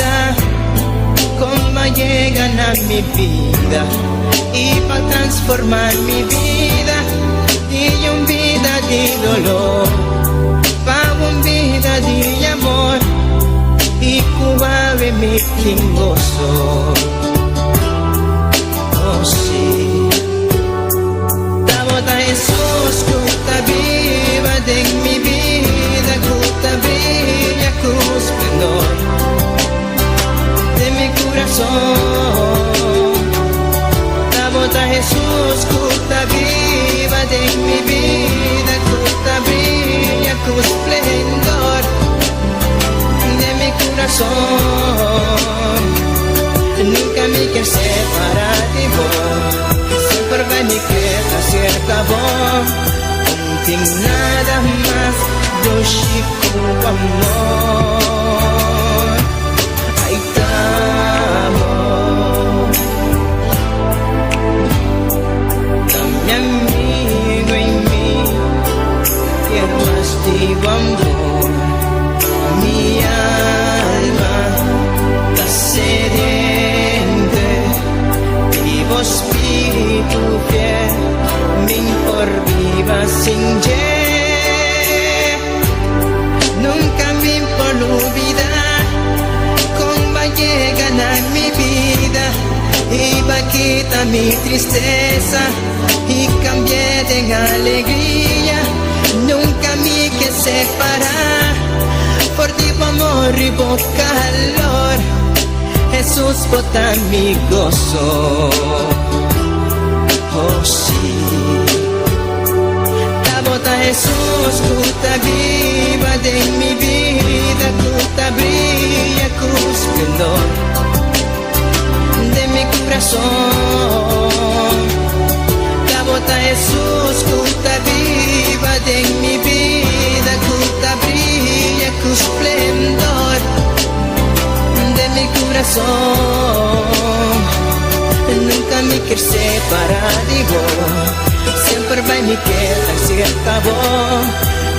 vida, cómo llegan a mi vida y para transformar mi vida y un vida de dolor, para un vida de amor y cubabe mi kingoso. Oh sí, Tabota Jesús, cuta viva de mi vida, cuta brilla cu esplendor de mi corazón. Tabota Jesús, cuta viva de mi vida, cuta brilla cu esplendor de mi corazón. Nunca me quiero separar de vos, siempre va mi queda cerca vos. Contigo nada más, do chico amor. Ahí estamos, mi amigo en mí, y el más vivo amor. Mi alma está sediente, vivo espíritu fiel, mi por viva sin ye. Nunca me por olvidar cómo llegan a mi vida y va a quitar mi tristeza y cambié de alegría. Nunca me que separar por ti amor y por calor. Jesús bota mi gozo. Oh sí, Tabota Jesús, cuta viva de mi vida, cuta brilla cu esplendor de mi corazón. Tabota Jesús, cuta viva de mi vida, cuta brilla cu esplendor de mi corazón. Nunca me quiero separar de vos, siempre va mi queda cerca vos.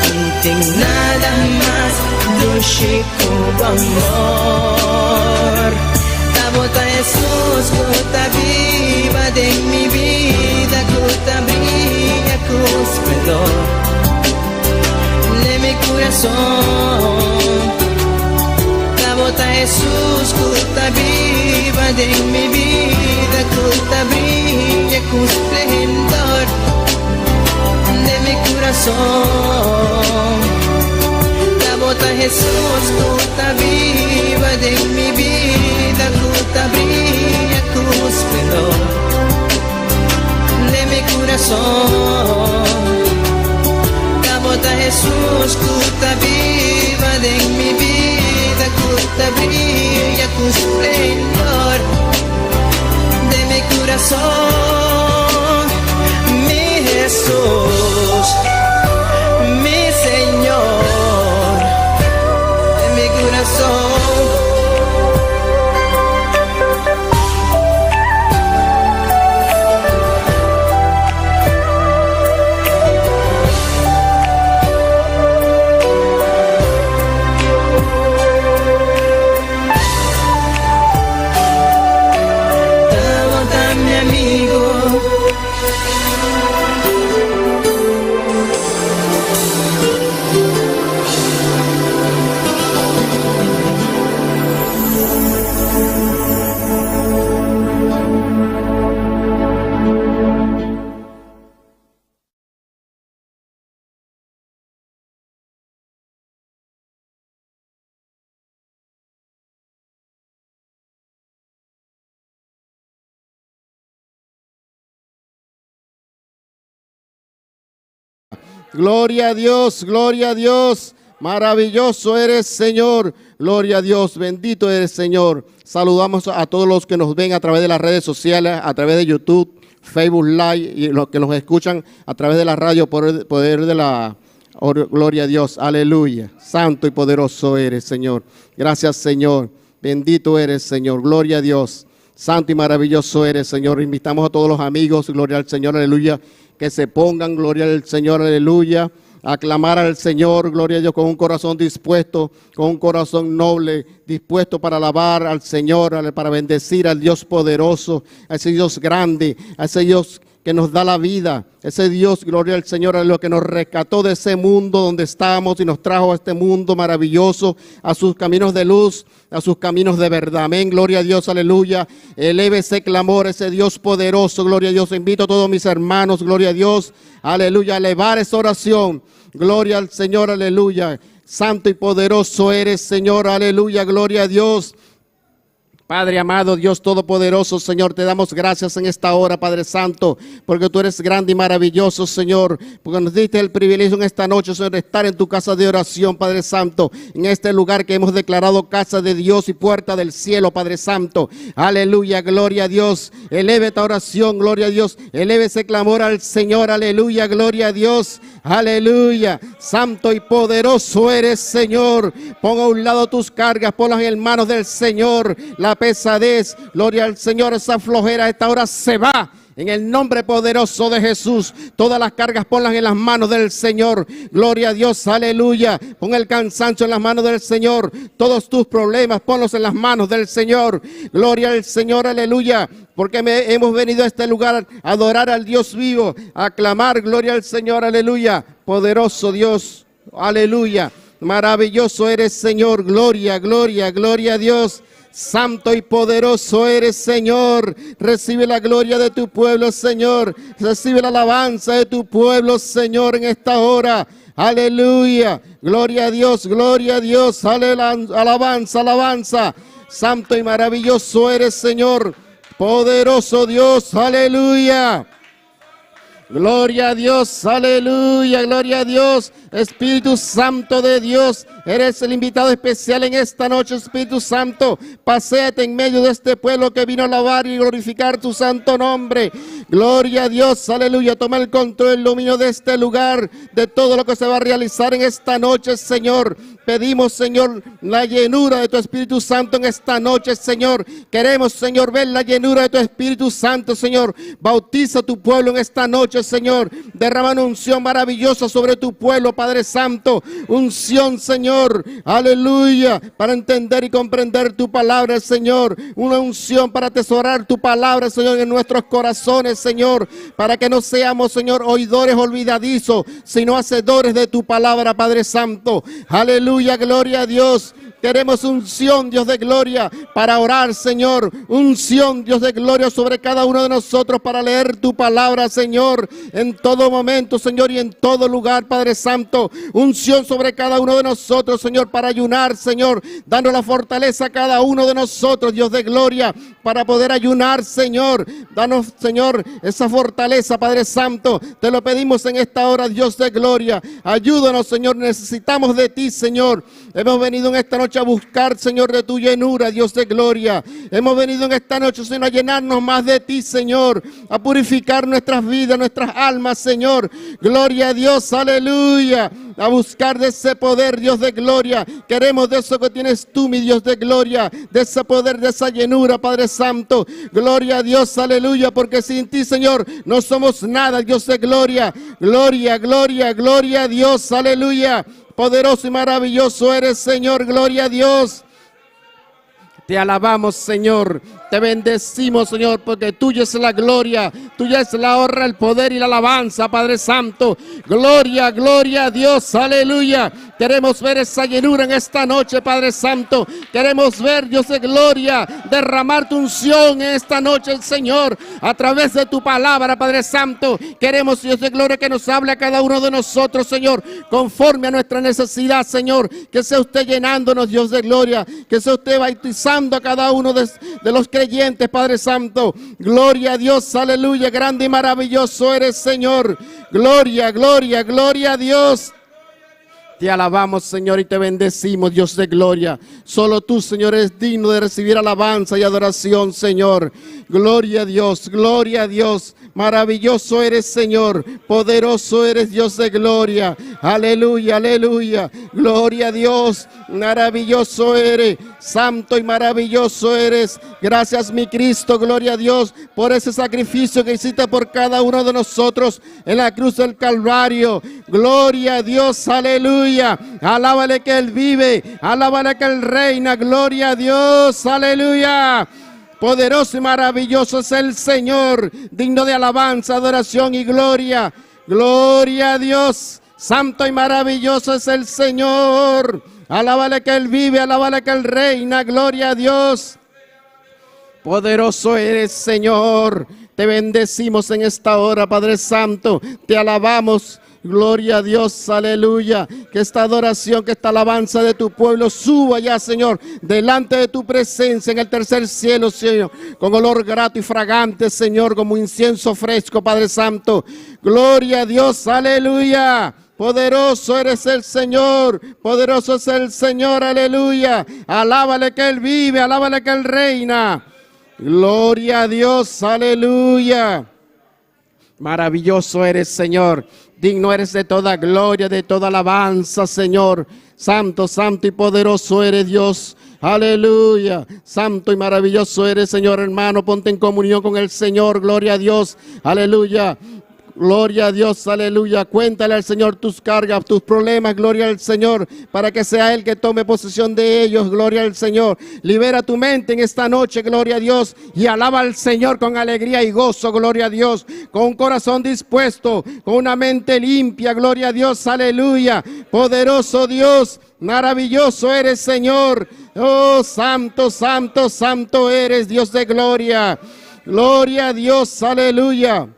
Contigo nada más, do chico amor. Tabota Jesús, cuta viva de mi vida, cuta brilla cu esplendor de mi corazón. Tabota Jesús, cuta viva de mi vida, cuta brilla cu esplendor de mi corazón. Tabota Jesús, cuta viva de mi vida, cuta brilla cu esplendor de mi corazón. Tabota Jesús, cuta viva de mi vida, cuta brilla cu esplendor de mi corazón. Mi Jesús, mi Señor, de mi corazón. Gloria a Dios, gloria a Dios. Maravilloso eres, Señor. Gloria a Dios, bendito eres, Señor. Saludamos a todos los que nos ven a través de las redes sociales, a través de YouTube, Facebook Live y los que nos escuchan a través de la radio, poder de la... Gloria a Dios, aleluya. Santo y poderoso eres, Señor. Gracias, Señor. Bendito eres, Señor. Gloria a Dios. Santo y maravilloso eres, Señor. Invitamos a todos los amigos, gloria al Señor, aleluya, que se pongan, gloria al Señor, aleluya. a clamar al Señor, gloria a Dios, con un corazón dispuesto, con un corazón noble, dispuesto para alabar al Señor, para bendecir al Dios poderoso, a ese Dios grande, a ese Dios que nos da la vida, ese Dios, gloria al Señor, a lo que nos rescató de ese mundo donde estábamos y nos trajo a este mundo maravilloso, a sus caminos de luz, a sus caminos de verdad. Amén, gloria a Dios, aleluya. Eleve ese clamor, ese Dios poderoso, gloria a Dios. Invito a todos mis hermanos, gloria a Dios, aleluya, a elevar esa oración. Gloria al Señor, aleluya. Santo y poderoso eres, Señor, aleluya, gloria a Dios. Padre amado, Dios todopoderoso, Señor, te damos gracias en esta hora, Padre Santo, porque tú eres grande y maravilloso, Señor, porque nos diste el privilegio en esta noche, Señor, de estar en tu casa de oración, Padre Santo, en este lugar que hemos declarado casa de Dios y puerta del cielo, Padre Santo. Aleluya, gloria a Dios. Eleve esta oración, gloria a Dios. Eleve ese clamor al Señor, aleluya, gloria a Dios. Aleluya, santo y poderoso eres, Señor. Pon a un lado tus cargas, ponlas en manos del Señor. La pesadez, gloria al Señor, esa flojera a esta hora se va. En el nombre poderoso de Jesús, todas las cargas ponlas en las manos del Señor. Gloria a Dios, aleluya. Pon el cansancio en las manos del Señor. Todos tus problemas ponlos en las manos del Señor. Gloria al Señor, aleluya. Porque hemos venido a este lugar a adorar al Dios vivo, a clamar, gloria al Señor, aleluya. Poderoso Dios, aleluya. Maravilloso eres, Señor. Gloria, gloria, gloria a Dios. Santo y poderoso eres, Señor. Recibe la gloria de tu pueblo, Señor. Recibe la alabanza de tu pueblo, Señor, en esta hora. Aleluya. Gloria a Dios, gloria a Dios. Alabanza, alabanza. Santo y maravilloso eres, Señor. Poderoso Dios, aleluya. Gloria a Dios, aleluya, gloria a Dios. Espíritu Santo de Dios, eres el invitado especial en esta noche, Espíritu Santo. Paséate en medio de este pueblo que vino a alabar y glorificar tu santo nombre. Gloria a Dios, aleluya. Toma el control, el dominio de este lugar, de todo lo que se va a realizar en esta noche, Señor. Pedimos, Señor, la llenura de tu Espíritu Santo en esta noche, Señor. Queremos, Señor, ver la llenura de tu Espíritu Santo, Señor. Bautiza a tu pueblo en esta noche, Señor. Derrama una unción maravillosa sobre tu pueblo, Padre Santo. Unción, Señor, aleluya, para entender y comprender tu palabra, Señor. Una unción para atesorar tu palabra, Señor, en nuestros corazones, Señor. Para que no seamos, Señor, oidores olvidadizos, sino hacedores de tu palabra, Padre Santo. Aleluya, gloria a Dios. Queremos unción, Dios de gloria, para orar, Señor. Unción, Dios de gloria, sobre cada uno de nosotros para leer tu palabra, Señor, en todo momento, Señor, y en todo lugar, Padre Santo. Unción sobre cada uno de nosotros, Señor, para ayunar, Señor, dando la fortaleza a cada uno de nosotros, Dios de gloria, para poder ayunar, Señor. Danos, Señor, esa fortaleza, Padre Santo. Te lo pedimos en esta hora, Dios de gloria. Ayúdanos, Señor, necesitamos de ti, Señor. Hemos venido en esta noche a buscar, Señor, de tu llenura, Dios de gloria. Hemos venido en esta noche, Señor, a llenarnos más de ti, Señor, a purificar nuestras vidas, nuestras almas, Señor. Gloria a Dios, aleluya. A buscar de ese poder, Dios de gloria. Queremos de eso que tienes tú, mi Dios de gloria, de ese poder, de esa llenura, Padre Santo. Gloria a Dios, aleluya, porque sin ti, Señor, no somos nada, Dios de gloria. Gloria, gloria, gloria a Dios, aleluya. Poderoso y maravilloso eres, Señor, gloria a Dios. Te alabamos, Señor. Te bendecimos, Señor, porque tuya es la gloria, tuya es la honra, el poder y la alabanza, Padre Santo. Gloria, gloria a Dios, aleluya. Queremos ver esa llenura en esta noche, Padre Santo. Queremos ver, Dios de gloria, derramar tu unción en esta noche, Señor, a través de tu palabra, Padre Santo. Queremos, Dios de gloria, que nos hable a cada uno de nosotros, Señor, conforme a nuestra necesidad, Señor. Que sea usted llenándonos, Dios de gloria, que sea usted bautizando a cada uno de los creyentes, Padre Santo. Gloria a Dios, aleluya. Grande y maravilloso eres, Señor. Gloria, gloria, gloria a Dios. Te alabamos, Señor, y te bendecimos, Dios de gloria. Solo tú, Señor, eres digno de recibir alabanza y adoración, Señor. Gloria a Dios, gloria a Dios. Maravilloso eres, Señor. Poderoso eres, Dios de gloria. Aleluya, aleluya. Gloria a Dios. Maravilloso eres. Santo y maravilloso eres. Gracias, mi Cristo. Gloria a Dios por ese sacrificio que hiciste por cada uno de nosotros en la cruz del Calvario. Gloria a Dios. Aleluya. Alábale que Él vive. Alábale que Él reina. Gloria a Dios. Aleluya. Poderoso y maravilloso es el Señor, digno de alabanza, adoración y gloria. Gloria a Dios. Santo y maravilloso es el Señor. Alábale que Él vive, alábale que Él reina. Gloria a Dios. Poderoso eres, Señor. Te bendecimos en esta hora, Padre Santo. Te alabamos. Gloria a Dios, aleluya. Que esta adoración, que esta alabanza de tu pueblo suba ya, Señor, delante de tu presencia en el tercer cielo, Señor, con olor grato y fragante, Señor, como incienso fresco, Padre Santo. Gloria a Dios, aleluya. Poderoso eres el Señor, poderoso es el Señor, aleluya. Alábale que Él vive, alábale que Él reina. Gloria a Dios, aleluya. Maravilloso eres, Señor. Digno eres de toda gloria, de toda alabanza, Señor. Santo, santo y poderoso eres, Dios. Aleluya. Santo y maravilloso eres, Señor, hermano. Ponte en comunión con el Señor. Gloria a Dios. Aleluya. Gloria a Dios, aleluya. Cuéntale al Señor tus cargas, tus problemas, gloria al Señor, para que sea Él que tome posesión de ellos, gloria al Señor. Libera tu mente en esta noche, gloria a Dios, y alaba al Señor con alegría y gozo, gloria a Dios, con un corazón dispuesto, con una mente limpia, gloria a Dios, aleluya. Poderoso Dios, maravilloso eres, Señor. Oh, santo, santo, santo eres, Dios de gloria. Gloria a Dios, aleluya.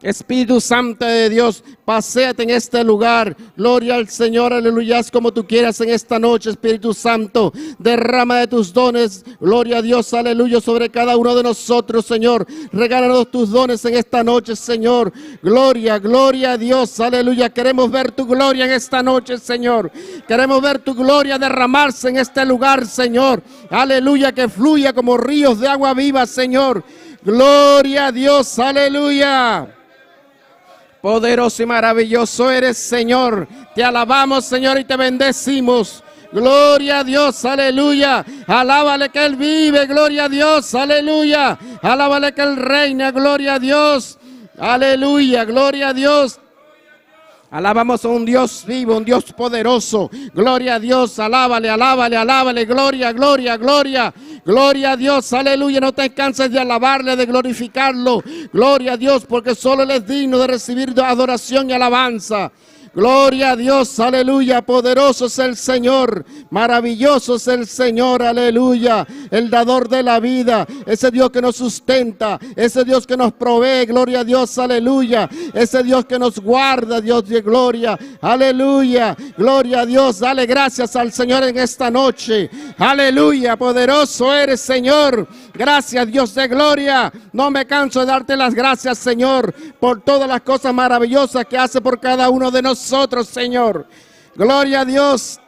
Espíritu Santo de Dios, paséate en este lugar. Gloria al Señor, aleluya. Haz como tú quieras en esta noche, Espíritu Santo. Derrama de tus dones, gloria a Dios, aleluya, sobre cada uno de nosotros, Señor. Regálanos tus dones en esta noche, Señor. Gloria, gloria a Dios, aleluya. Queremos ver tu gloria en esta noche, Señor. Queremos ver tu gloria derramarse en este lugar, Señor. Aleluya, que fluya como ríos de agua viva, Señor. Gloria a Dios, aleluya. Poderoso y maravilloso eres, Señor. Te alabamos, Señor, y te bendecimos. Gloria a Dios, aleluya. Alábale que Él vive, gloria a Dios, aleluya. Alábale que Él reina, gloria a Dios. Aleluya, gloria a Dios. Alabamos a un Dios vivo, un Dios poderoso. Gloria a Dios, alábale, alábale, alábale. Gloria, gloria, gloria. Gloria a Dios, aleluya. No te canses de alabarle, de glorificarlo. Gloria a Dios, porque solo Él es digno de recibir adoración y alabanza. Gloria a Dios, aleluya. Poderoso es el Señor, maravilloso es el Señor, aleluya. El dador de la vida, ese Dios que nos sustenta, ese Dios que nos provee, gloria a Dios, aleluya. Ese Dios que nos guarda, Dios de gloria, aleluya. Gloria a Dios, dale gracias al Señor en esta noche, aleluya. Poderoso eres, Señor. Gracias, Dios de gloria. No me canso de darte las gracias, Señor, por todas las cosas maravillosas que hace por cada uno de nosotros, Señor. Gloria a Dios.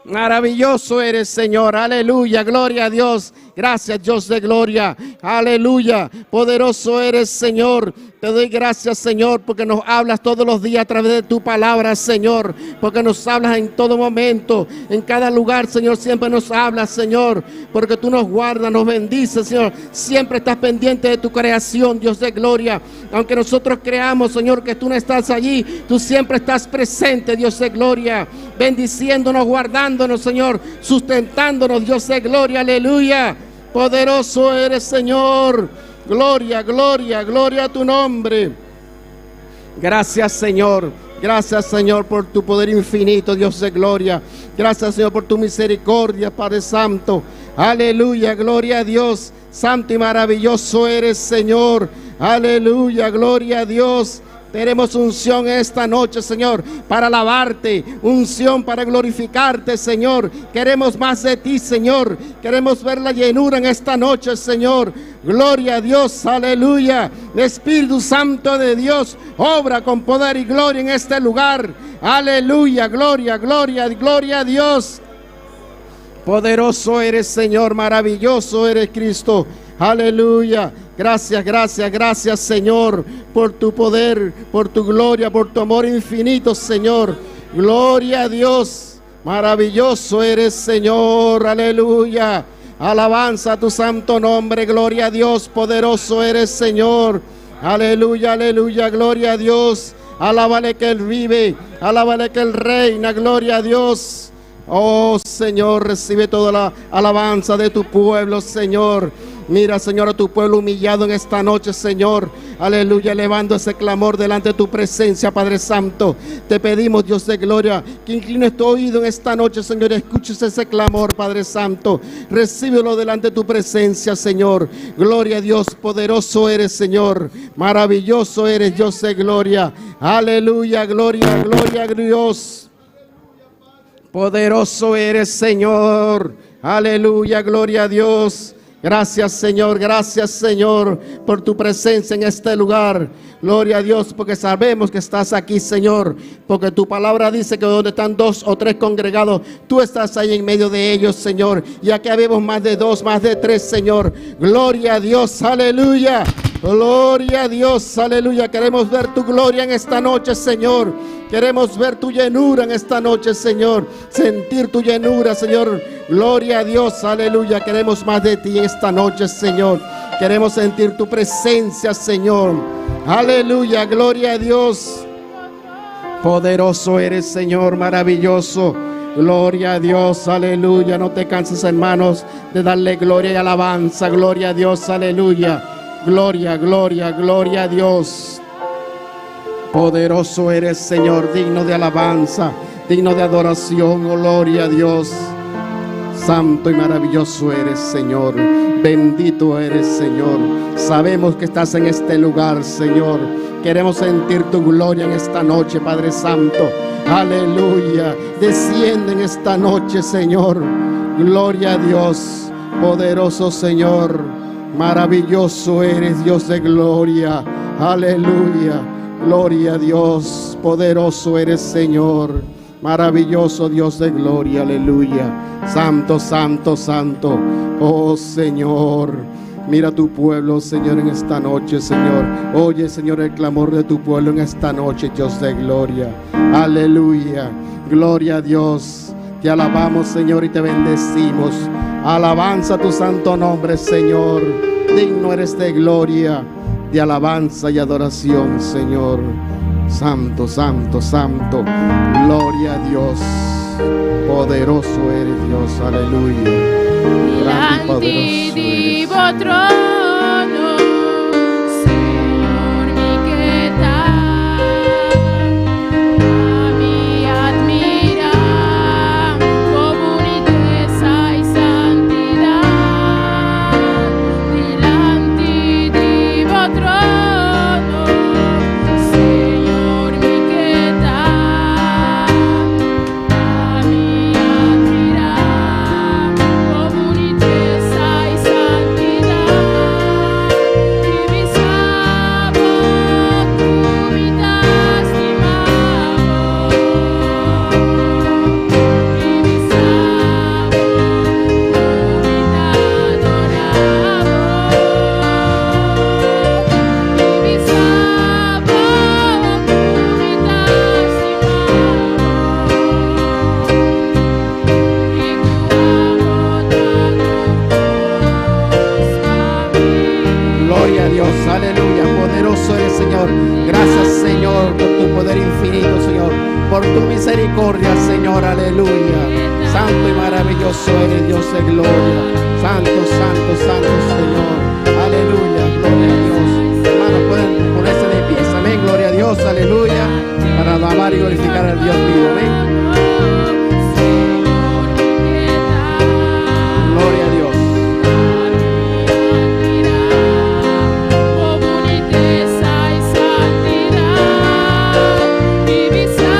Maravilloso eres, Señor. Aleluya. Gloria a Dios. Gracias, Dios de gloria. Aleluya. Poderoso eres, Señor. Te doy gracias, Señor, porque nos hablas todos los días a través de tu palabra, Señor. Porque nos hablas en todo momento, en cada lugar, Señor. Siempre nos hablas, Señor. Porque tú nos guardas, nos bendices, Señor. Siempre estás pendiente de tu creación, Dios de gloria. Aunque nosotros creamos, Señor, que tú no estás allí, tú siempre estás presente, Dios de gloria. Bendiciéndonos, guardándonos, Señor. Sustentándonos, Dios de gloria. Aleluya. Poderoso eres, Señor. Gloria, gloria, gloria a tu nombre. Gracias, Señor. Gracias, Señor, por tu poder infinito, Dios de gloria. Gracias, Señor, por tu misericordia, Padre Santo. Aleluya, gloria a Dios. Santo y maravilloso eres, Señor. Aleluya, gloria a Dios. Tenemos unción esta noche, Señor, para alabarte, unción para glorificarte, Señor. Queremos más de ti, Señor. Queremos ver la llenura en esta noche, Señor. Gloria a Dios, aleluya. Espíritu Santo de Dios, obra con poder y gloria en este lugar. Aleluya, gloria, gloria, gloria a Dios. Poderoso eres, Señor, maravilloso eres, Cristo. Aleluya. Gracias, gracias, gracias, Señor, por tu poder, por tu gloria, por tu amor infinito, Señor. Gloria a Dios. Maravilloso eres, Señor. Aleluya. Alabanza a tu santo nombre. Gloria a Dios. Poderoso eres, Señor. Aleluya, aleluya. Gloria a Dios. Alábale que Él vive. Alábale que Él reina. Gloria a Dios. Oh Señor, recibe toda la alabanza de tu pueblo, Señor. Mira, Señor, a tu pueblo humillado en esta noche, Señor. Aleluya, elevando ese clamor delante de tu presencia, Padre Santo. Te pedimos, Dios de gloria, que inclines tu oído en esta noche, Señor. Escuches ese clamor, Padre Santo. Recíbelo delante de tu presencia, Señor. Gloria a Dios, poderoso eres, Señor. Maravilloso eres, Dios de gloria. Aleluya, gloria, gloria a Dios. Poderoso eres, Señor. Aleluya, gloria a Dios. Gracias, Señor, por tu presencia en este lugar. Gloria a Dios, porque sabemos que estás aquí, Señor. Porque tu palabra dice que donde están 2 o 3 congregados, tú estás ahí en medio de ellos, Señor. Y aquí habemos más de 2, más de 3, Señor. Gloria a Dios, aleluya. Gloria a Dios, aleluya. Queremos ver tu gloria en esta noche, Señor. Queremos ver tu llenura en esta noche, Señor. Sentir tu llenura, Señor. Gloria a Dios, aleluya. Queremos más de ti en esta noche, Señor. Queremos sentir tu presencia, Señor. Aleluya, gloria a Dios. Poderoso eres, Señor, maravilloso. Gloria a Dios, aleluya. No te canses, hermanos, de darle gloria y alabanza. Gloria a Dios, aleluya. Gloria, gloria, gloria a Dios. Poderoso eres, Señor, digno de alabanza, digno de adoración. Gloria a Dios. Santo y maravilloso eres, Señor. Bendito eres, Señor. Sabemos que estás en este lugar, Señor. Queremos sentir tu gloria en esta noche, Padre Santo. Aleluya. Desciende en esta noche, Señor. Gloria a Dios. Poderoso Señor. Maravilloso eres, Dios de gloria. Aleluya. Gloria a Dios. Poderoso eres, Señor. Maravilloso Dios de gloria, aleluya. Santo, santo, santo. Oh Señor, mira tu pueblo, Señor, en esta noche, Señor. Oye, Señor, el clamor de tu pueblo en esta noche, Dios de gloria. Aleluya. Gloria a Dios. Te alabamos, Señor, y te bendecimos. Alabanza a tu santo nombre, Señor. Digno eres de gloria, de alabanza y adoración, Señor. Santo, santo, santo. Gloria a Dios. Poderoso eres Dios. Aleluya. Grande y poderoso eres. Trono, Señor, mi que tal, a mi admira, comunidad y santidad, delante de trono, Señor, mi que tal, a mi admira, comunidad y santidad. Gloria a Dios, aleluya, poderoso eres, Señor. Gracias, Señor, por tu poder infinito, Señor, por tu misericordia, Señor, aleluya. Santo y maravilloso eres, Dios de gloria. Santo, santo, santo, Señor, aleluya, gloria a Dios. Hermanos, pueden ponerse de pie, amén, gloria a Dios, aleluya, para alabar y glorificar al Dios vivo, amén. Gloria a Dios. Divisa,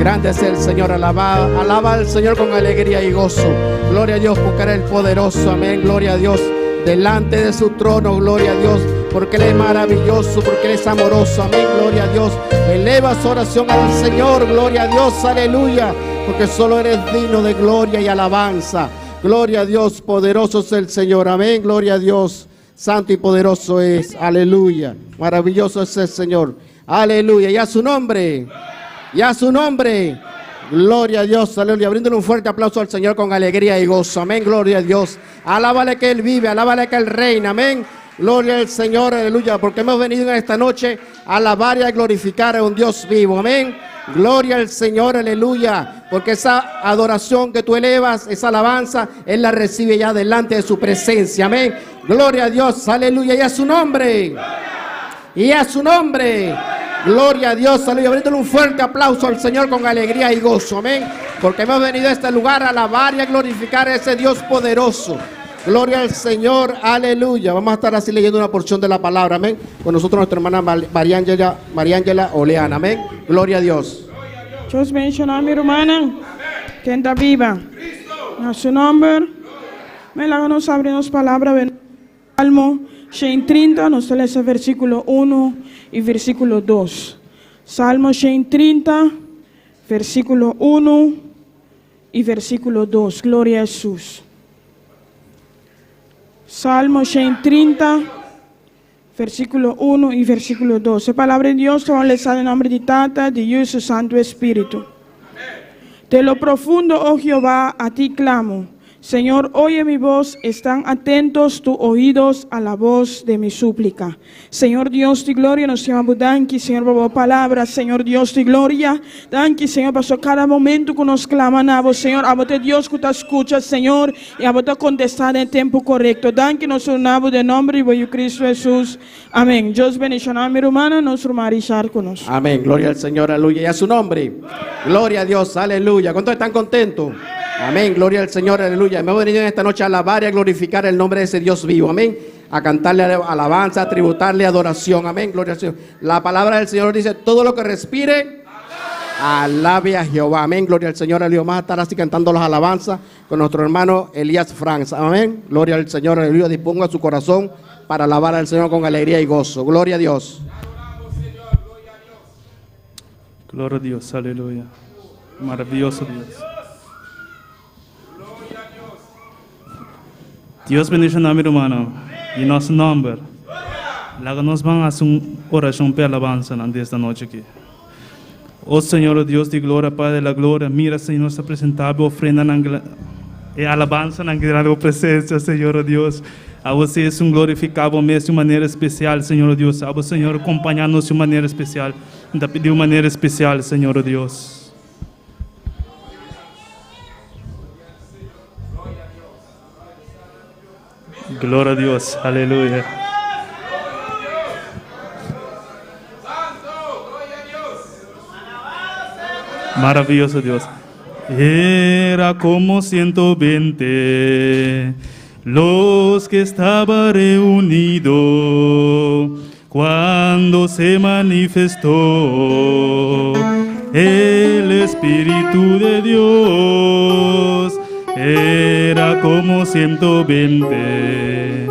Grande es el Señor, alaba al Señor con alegría y gozo. Gloria a Dios, porque Él es el poderoso, amén. Gloria a Dios, delante de su trono, gloria a Dios, porque Él es maravilloso, porque Él es amoroso, amén. Gloria a Dios, eleva su oración al Señor, gloria a Dios, aleluya, porque solo eres digno de gloria y alabanza. Gloria a Dios, poderoso es el Señor, amén. Gloria a Dios, santo y poderoso es, aleluya. Maravilloso es el Señor, aleluya. Y a su nombre, y a su nombre. Gloria a Dios, aleluya. Bríndale un fuerte aplauso al Señor con alegría y gozo, amén. Gloria a Dios. Alábale que Él vive, alábale que Él reina, amén. Gloria al Señor, aleluya, porque hemos venido en esta noche a alabar y a glorificar a un Dios vivo, amén. Gloria al Señor, aleluya, porque esa adoración que tú elevas, esa alabanza, Él la recibe ya delante de su presencia, amén. Gloria a Dios, aleluya, y a su nombre, y a su nombre. Gloria a Dios, aleluya. Bríndale un fuerte aplauso al Señor con alegría y gozo, amén. Porque hemos venido a este lugar a alabar y a glorificar a ese Dios poderoso. Gloria al Señor, aleluya. Vamos a estar así leyendo una porción de la palabra, amén. Con nosotros nuestra hermana María Ángela Oleana, amén. Gloria a Dios. Dios bendiga a mi hermana, que está viva. A su nombre, me la nos abrimos palabra, Salmo 130, nos lee ese versículo 1 y versículo 2. Salmo 130, versículo 1 y versículo 2. Gloria a Jesús. Salmo 130, versículo 1 y versículo 2. La palabra de Dios te va a leer en nombre de Tata, de Dios y su Santo Espíritu. De lo profundo, oh Jehová, a ti clamo. Señor, oye mi voz, están atentos tus oídos a la voz de mi súplica. Señor Dios de gloria, nos llamamos danki, Señor, por palabras, Señor Dios de gloria. Danki, Señor, pasó cada momento que nos claman a vos, Señor. A vos Dios que te escucha, Señor, y a vos te contestar en tiempo correcto. Danki, nos unamos de nombre de Cristo Jesús. Amén. Dios bendiga a mi hermana, nos marizar con nosotros. Amén. Gloria al Señor, aleluya. Y a su nombre. Gloria a Dios, aleluya. ¿Cuántos están contentos? Amén, gloria al Señor, aleluya. Hemos venido en esta noche a alabar y a glorificar el nombre de ese Dios vivo, amén. A cantarle alabanza, a tributarle adoración, amén, gloria al Señor. La palabra del Señor dice, todo lo que respire, alabe a Jehová, amén, gloria al Señor, aleluya. Vamos a estar así cantando las alabanzas con nuestro hermano Elías Franz, amén, gloria al Señor, aleluya. Disponga su corazón para alabar al Señor con alegría y gozo, gloria a Dios. Gloria a Dios, aleluya. Maravilloso Dios. Dios bendiga a mi hermano y nosso nombre. Lá nós vamos a hacer una oración para alabanza esta noche aquí. Oh Señor, Dios de gloria, Padre de la gloria, mira, Señor, nuestra presentable ofrenda y alabanza en la presencia, Señor Dios. A você es un glorificado mes de manera especial, Señor Dios. A vos, Señor, acompañarnos de manera especial. Te pedimos de manera especial, Señor Dios. Gloria a Dios, aleluya. Maravilloso Dios. Era como 120 los que estaban reunidos cuando se manifestó el Espíritu de Dios. Era como 120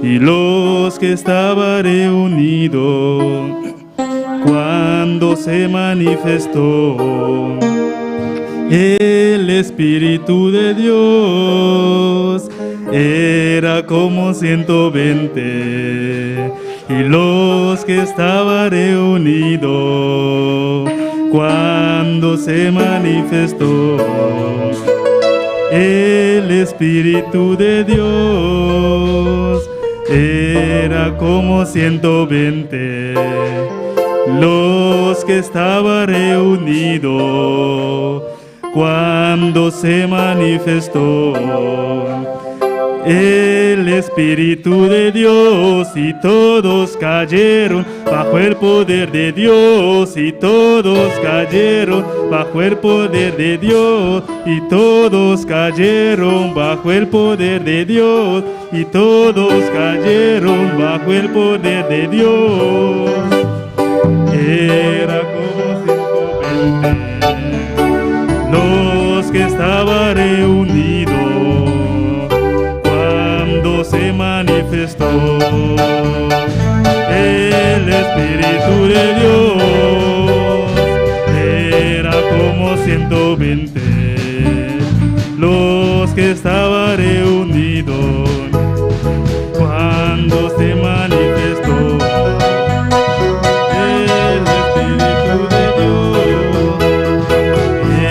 y los que estaban reunidos cuando se manifestó el Espíritu de Dios. Era como 120 y los que estaban reunidos cuando se manifestó el Espíritu de Dios. Era como 120 los que estaban reunidos cuando se manifestó el Espíritu de Dios, y todos cayeron bajo el poder de Dios, y todos cayeron bajo el poder de Dios, y todos cayeron bajo el poder de Dios, y todos cayeron bajo el poder de Dios. Era como 120 estaba reunido cuando se manifestó el Espíritu de Dios. Era como 120 los que estaban reunidos cuando se manifestó el Espíritu de Dios.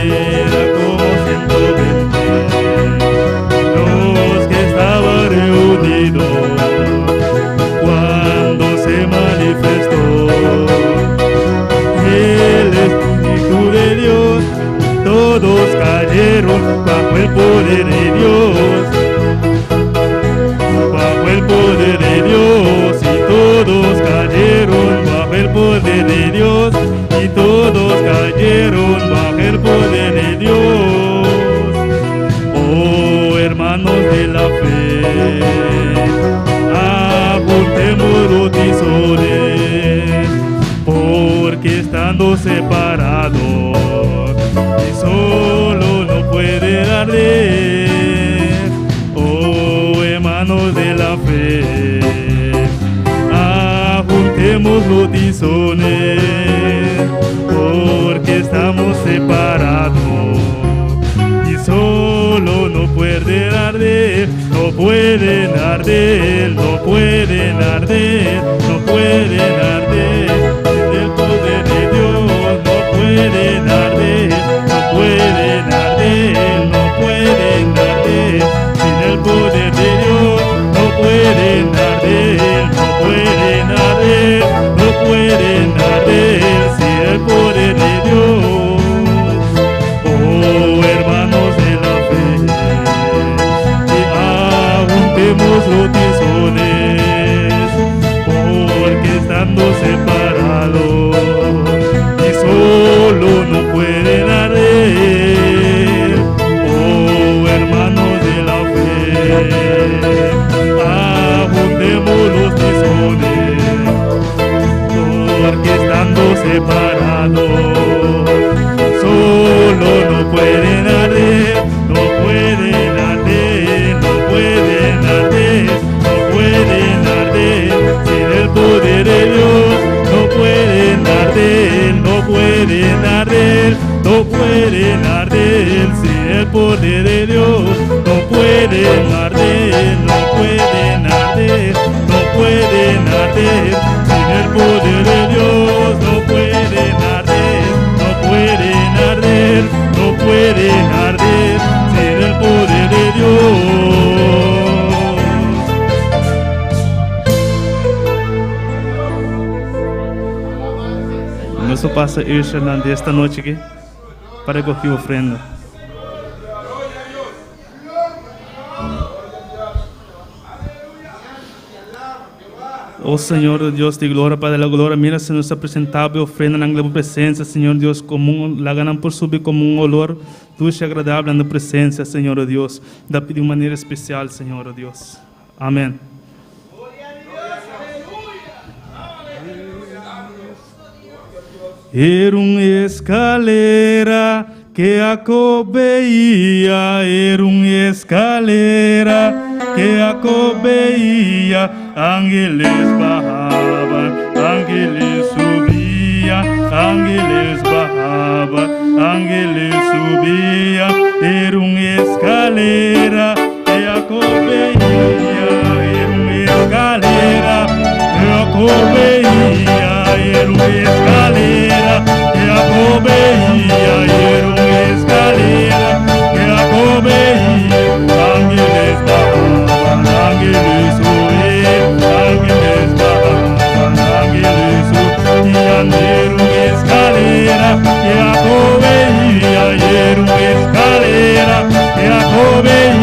Era como 120 los que estaban reunidos cuando se manifestó el Espíritu de Dios. Todos cayeron bajo el poder de Dios, bajo el poder de Dios, y todos cayeron bajo el poder de Dios, y todos cayeron bajo el poder de Dios. Oh, hermanos de la fe, apuntemos los tizones, porque estando separados y solo no puede arder. Oh, hermanos de la fe, ajuntemos los tizones, porque estamos separados y solo no pueden arder, no pueden arder, no pueden arder, no pueden arder. Sin el poder de Dios no pueden arder, no pueden arder, no pueden arder. Sin el poder de Dios no pueden arder, no pueden arder, no pueden arder. Sin el poder de Dios. Oh, hermanos de la fe, que ajuntemos los tizones, porque estando separados y solo no pueden arder. Oh, hermanos de la fe, ajuntemos los tizones, porque estando separados solo no pueden arder, no pueden arder, no pueden arder, no pueden arder. Sin el poder de Dios no pueden arder, no pueden arder, no pueden arder. Sin el poder de Dios no pueden arder, no pueden arder, no pueden arder. Sin el poder de Dios no pueden arder, no pueden arder, no pueden arder. Sin el poder de Dios. Nuestro pastor Irshad de esta noche aquí para coger ofrenda. Oh Señor Dios de gloria, Padre de la gloria, mira se nos ha presentado ofrenda en la presencia, Señor Dios, común, la ganan por subir como un olor dulce y agradable en la presencia, Señor Dios, da de una manera especial, Señor Dios. Amén. Era una escalera que Jacob veía, era una escalera que Jacob veía, ángeles bajaban, ángeles subían, ángeles bajaban, ángeles subían, era una escalera que Jacob veía, era una escalera que Jacob veía, era una escalera que Jacob veía, era una escalera que Jacob veía, ángeles bajaban, ángeles subían, ángeles bajaban, ángeles subían, era una escalera que Jacob veía, era una escalera que Jacob veía.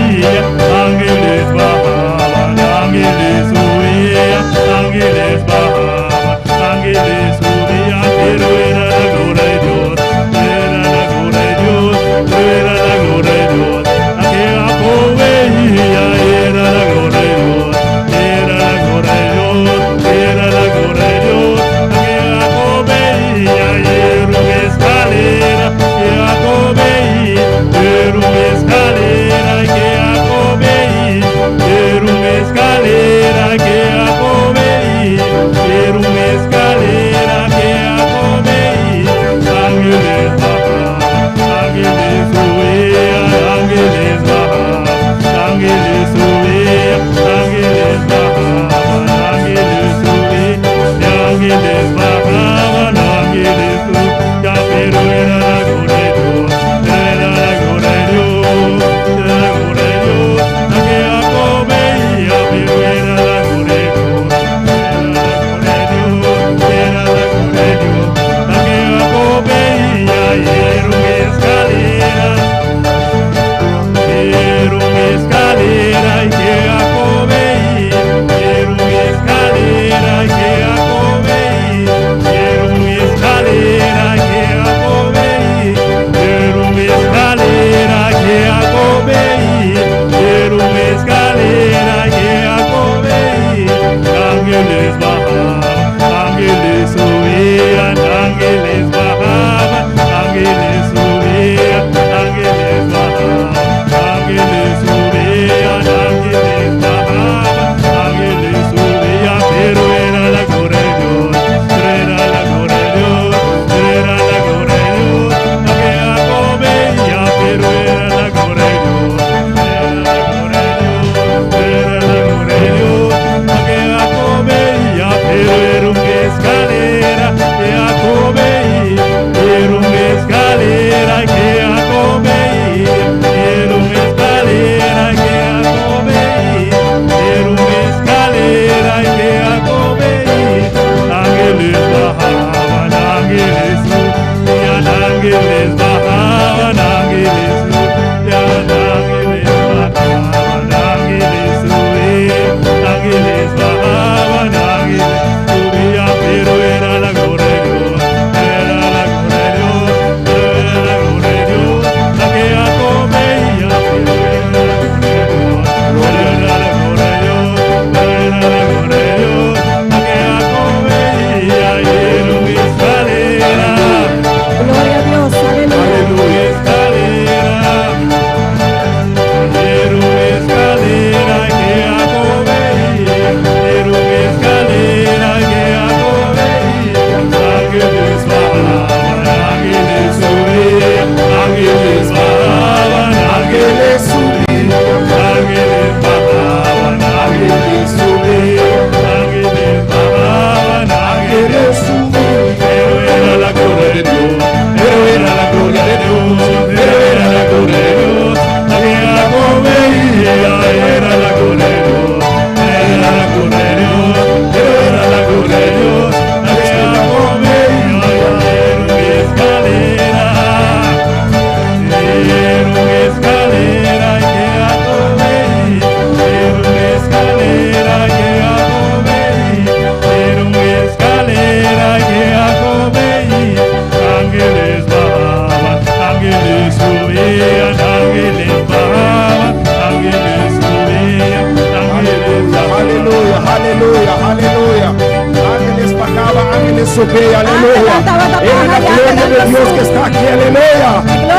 Sopea, aleluya. Eres la gloria de Dios que está aquí, aleluya.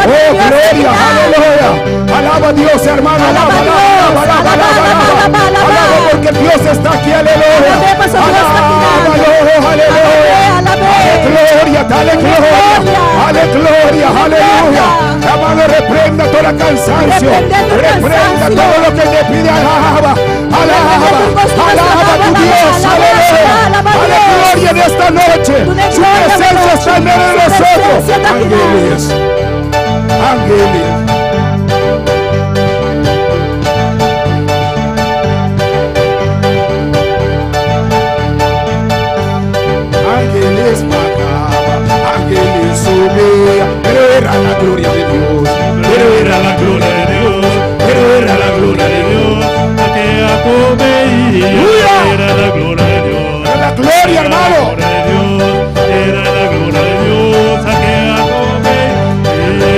Oh, gloria, aleluya. Alaba a Dios, hermano, alaba, alaba, alaba, alaba, alaba. Alaba porque Dios está aquí, aleluya. Alábalo, aleluya. Dale gloria, dale gloria. Dale gloria, aleluya. Hermano, reprenda toda cansancio. Reprenda todo lo que te pide, alaba. Alaba a tu Dios, aleluya. Dale gloria en esta noche. Su presencia está en medio de nosotros. Ángeles, ángeles. Ángeles bajaba, ángeles subía, pero era la gloria de Dios, pero era la gloria de Dios, pero era la gloria de Dios, la que Jacob veía, era la gloria de Dios, era la gloria, hermano. Era la gloria de Dios, a que Jacob veía,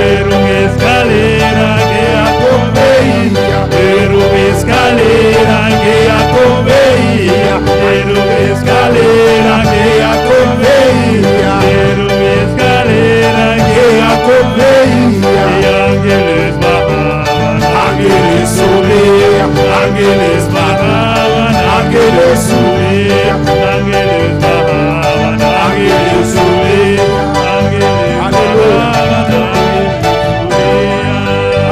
era una escalera que Jacob veía, era una escalera que Jacob veía, era una escalera que Jacob veía, era una escalera que Jacob veía, y ángeles bajaban, ángeles subían, ángeles bajaban, ángeles subían, ángeles bajaban, ángeles subían, ángeles bajaban,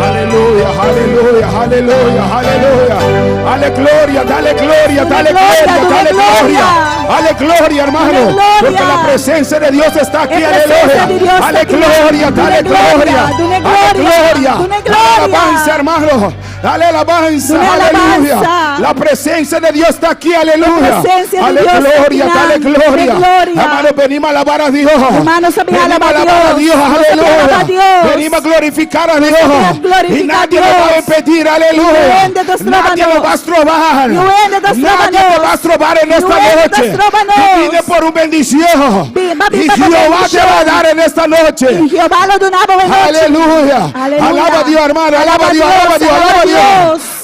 aleluya, aleluya, aleluya, aleluya. Dale gloria, dale gloria, dale gloria, dale gloria. Dale gloria, hermano. Porque la presencia de Dios está aquí, aleluya. Dale gloria, dale gloria. Dale gloria. Dale alabanza, hermano. Dale alabanza, aleluya. La presencia de Dios está aquí, aleluya. Dale gloria, dale gloria. Hermano, venimos a alabar a Dios. Venimos a alabar a Dios, aleluya. Venimos a glorificar a Dios. Y nadie lo va a impedir, aleluya. Nadie lo va a estrobar. Nadie te va a estrobar en esta noche. Tú vienes por una bendición. Y Jehová te va a dar en esta noche. Aleluya. Alaba a Dios, hermano. Alaba a Dios, alaba a Dios, alaba a Dios.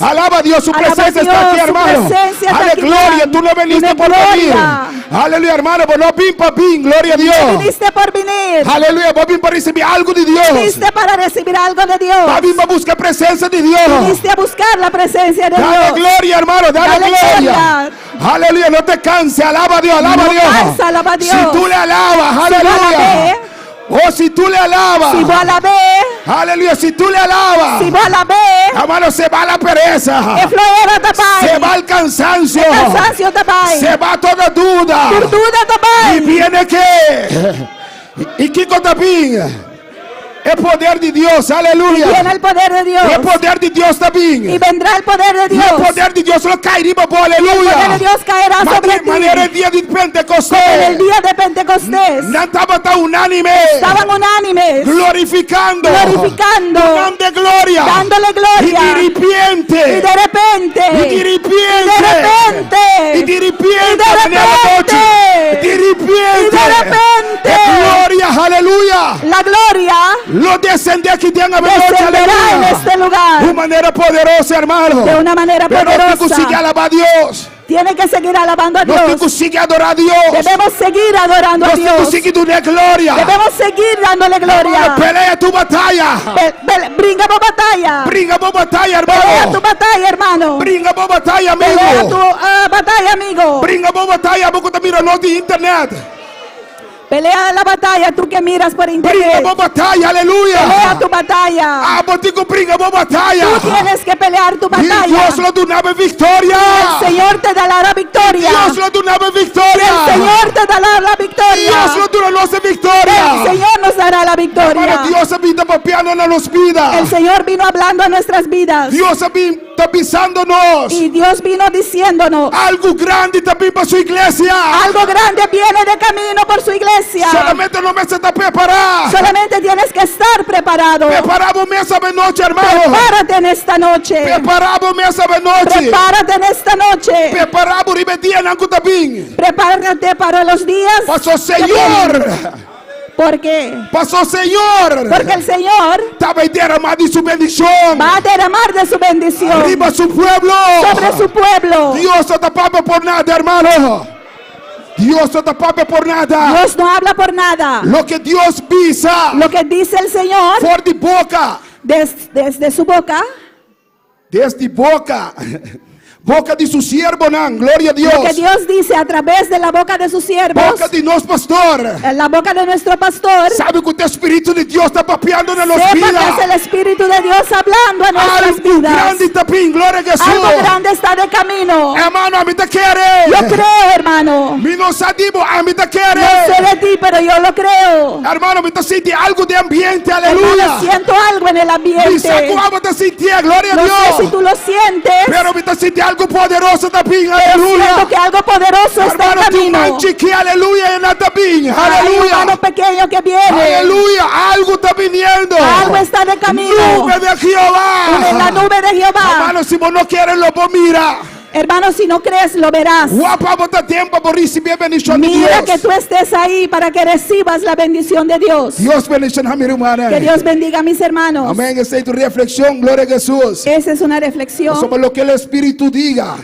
Alaba a Dios, su presencia está aquí, hermano. Dale gloria, tú no veniste por venir. Aleluya, hermano, vos no vin para pin, gloria a Dios. Viniste por venir. Aleluya, vos vin para recibir algo de Dios. Viniste para recibir algo de Dios. Vos vin para buscar presencia de Dios. Viniste a buscar la presencia de Dios. Dale gloria, hermano, dale gloria. Aleluya, no te canses, alaba a Dios, alaba a Dios. Cansa, alaba a Dios. Si tú le alabas, aleluya. Oh, si tú le alabas. Si vos alabés. Aleluya, si tú le alabas. Si vos alabés. Hermano, se va la pereza. Se va el cansancio. Se va toda duda. Y viene que. Y Kiko también. El poder de Dios, aleluya. Y viene el poder de Dios. El poder de Dios también. Y vendrá el poder de Dios. Y el poder de Dios lo caerá, aleluya. Y el poder de Dios caerá sobre ti. Manera el día de Pentecostés. En el día de Pentecostés. Estaban unánimes. Glorificando. Dando gloria. Dándole gloria. Y de repente. Y de repente. Y de repente. Y de repente. Y de repente. Y de repente. Gloria, aleluya. La gloria. Lo descenderá aquí de en este lugar. De una manera poderosa, hermano. De una manera poderosa. Pero no consigue alabar a Dios. Tiene que seguir alabando a Dios. No consigue adorar a Dios. Debemos seguir adorando a Dios. No consigue darle gloria. Debemos seguir dándole gloria. Hermano, pelea tu batalla. Brinca por batalla. Brinca por batalla, hermano. Pelea tu batalla, hermano. Brinca por batalla, amigo. Pelea tu batalla, amigo. Brinca por batalla, porque te mira no de internet. Pelea la batalla, tú que miras por internet. Brinca por batalla, aleluya. Pelea tu batalla. Ah, botico, brinca por batalla. Tú tienes que pelear tu batalla. Y Dios lo da victoria. Y el Señor te dará la victoria. Dios lo da victoria. Y el Señor te dará la victoria. Dios lo da victoria. El Señor nos dará la victoria. Para Dios habita papiando en nuestras vidas. El Señor vino hablando a nuestras vidas. Dios está pisándonos. Y Dios vino diciéndonos. Algo grande también para su iglesia. Algo grande viene de camino por su iglesia. Solamente no me se está preparado. Solamente tienes que estar preparado. Preparamos mesa de noche, hermano. Prepárate en esta noche. Preparamos mesa de noche. Prepárate en esta noche. Preparamos ribetia en algo también. Prepárate para los días. Pasó Señor. ¿Por qué? Pasó Señor. Porque el Señor va a derramar de su bendición. Va a derramar de su bendición. Arriba su pueblo. Sobre su pueblo. Dios no está tapado por nada, hermano. Dios no te paga por nada. Dios no habla por nada. Lo que Dios pisa Lo que dice el Señor por de boca. desde su boca, Desde boca. Boca de su siervo, nan. Gloria a Dios. lo que Dios dice a través de la boca de sus siervos, Boca de nuestro pastor. en la boca de nuestro pastor, Sabe que el Espíritu de Dios está papeando en los sepa que es vidas. el Espíritu de Dios hablando en nuestras Algo vidas. grande tapín. Gloria a Jesús. Algo grande está de camino. Hermano, a mí te quiere. Yo creo, hermano. Mi no sabemos, a mí te quiere. No sé de ti, pero yo lo creo. Hermano, me te siente algo de ambiente. Hermano, Aleluya. siento algo en el Mi ambiente. saco agua te siente. Gloria a No sé si Dios. tú lo sientes, Pero me te siente algo poderoso tapín. pero Aleluya. siento que algo poderoso está Hermano, en tú camino. manchique. Aleluya. En la tapín. Hay un hermano Aleluya. pequeño que viene. Aleluya. Algo está viniendo. Algo está de camino. Nube de Jehová. En la nube de Jehová. Hermano, si vos no quieres, lo vos mira. Hermano, si no crees, lo verás. Guapa, bota tiempo por recibir bendición de Mira que Dios. tú estés ahí para que recibas la bendición de Dios. Dios bendición a mi hermana. Que Dios bendiga a mis hermanos. Amén. Esa es tu reflexión. Gloria a Jesús. Esa es una reflexión. Somos lo que el Espíritu diga.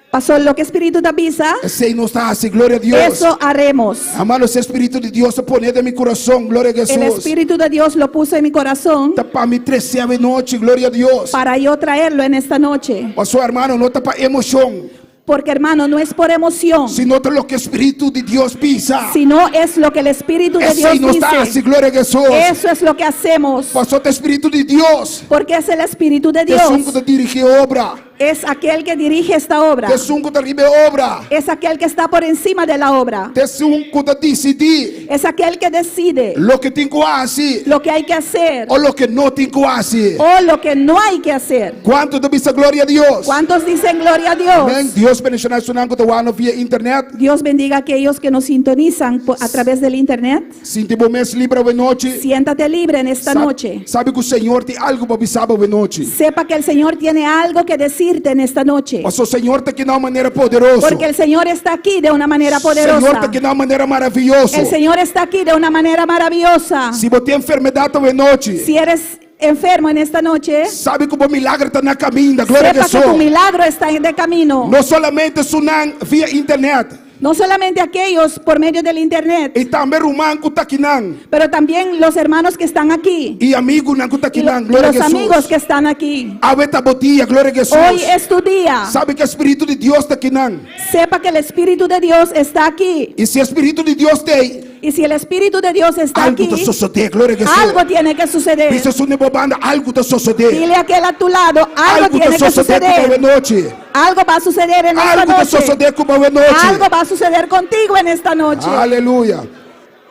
Pasó lo que Espíritu te avisa. Ese nos hace. Gloria a Dios. Eso haremos. Hermano, ese Espíritu de Dios se pone de mi corazón. Gloria a El Jesús. Espíritu de Dios lo puso en mi corazón Tapa mi 13ª noche. Gloria a Dios. para yo traerlo en esta noche. Pasó, hermano, no tapa emoción, Porque, hermano, no es por emoción, sino de lo que el Espíritu de Dios pisa. sino es lo que el Espíritu de Ese Dios nos hace. dice. Gloria a Jesús. Eso es lo que hacemos. Pasó el Espíritu de Dios. Porque es el Espíritu de Que Dios. es un que dirige obra. Es aquel que dirige esta obra. Que es un que dirige obra. Es aquel que está por encima de la obra. Que es un que decide Es aquel que decide lo que tengo que hacer lo que hay que hacer o lo que no tengo que hacer. o lo que no hay que hacer. ¿Cuánto te dice gloria a Dios? ¿Cuántos dicen gloria a Dios? Amén. Dios bendiga su nombre via internet. Dios bendiga a aquellos que nos sintonizan a través del internet. Sinto mes libre de noche. Siéntate libre en esta noche. Sabe que el Señor tiene algo para avisar de noche. Sepa que el Señor tiene algo que decirte en esta noche. Mas o Señor está aqui de uma maneira poderosa. Porque el Señor está aquí de una manera O Senhor poderosa. está aqui de uma maneira maravilhosa. El Señor está aquí de una manera maravillosa. Se você tem enfermidade de noite, Si eres enfermo en esta noche, sabe que o milagre está na caminho. Glória a sepa que tu Deus. milagro está de camino. Não somente sunan via internet. No solamente aquellos por medio del internet, E também o manco está aqui nan. pero también los hermanos que están aquí E amigo nan está y aqui lo- nan. y Glória a los amigos Jesus. que están aquí. Abeta botia. Glória a Jesus. Hoy es tu día. Sabe que o Espírito de Deus está aqui nan. Sepa que el Espíritu de Dios está aquí. E se o Espírito de Deus tem, Y si el Espíritu de Dios está algo aquí, te suceder. Glória a Jesus. algo tiene que suceder. Isso é uma banda. Algo te suceder. Dile a aquel a tu lado, algo Algo tiene te que suceder com a suceder. noite. Algo va a suceder en esta Algo te noche. suceder com a noite. Algo va a suceder contigo en esta noche. Aleluia.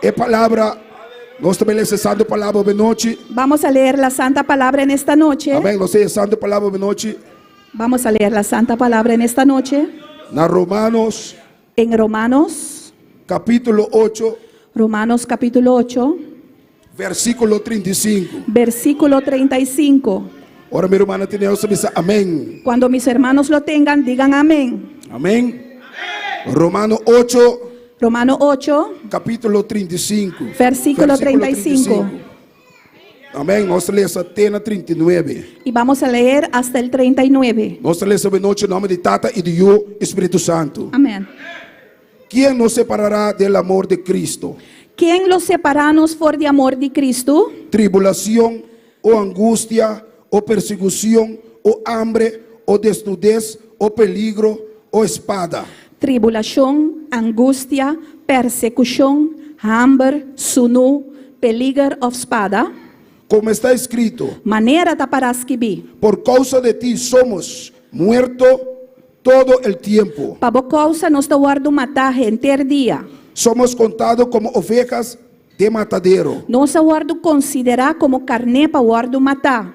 É palavra. Nós também lemos a palavra de noite. Vamos a leer la santa palabra en esta noche. Amém. Nós lemos a palavra de noite. Vamos a leer la santa palabra en esta noche. Na Romanos, En Romanos, capítulo 8, Romanos capítulo 8, versículo 35. versículo 35. Ora, minha irmã, tem Deus diz amém. Cuando mis hermanos lo tengan, digan amén. Amém. Romano 8, Romano 8, capítulo 35. versículo 35. Amém. Nós lemos até na 39. Y vamos a leer hasta el 39. Nós lemos de noite em nome de Tata e de Yo, Espírito Santo. Amén. ¿Quién nos separará del amor de Cristo? ¿Quién los separarnos por de amor de Cristo? Tribulación o angustia o persecución o hambre o desnudez o peligro o espada. Tribulación, angustia, persecución, hambre, sunu, peligro of espada. Como está escrito, Maneira taparás que vi. por causa de ti somos muertos todo el tiempo. Pabo causa nos da guardo matar enter dia. Somos contados como ovejas de matadero. Nos guardo considerar como carne para guardo matar.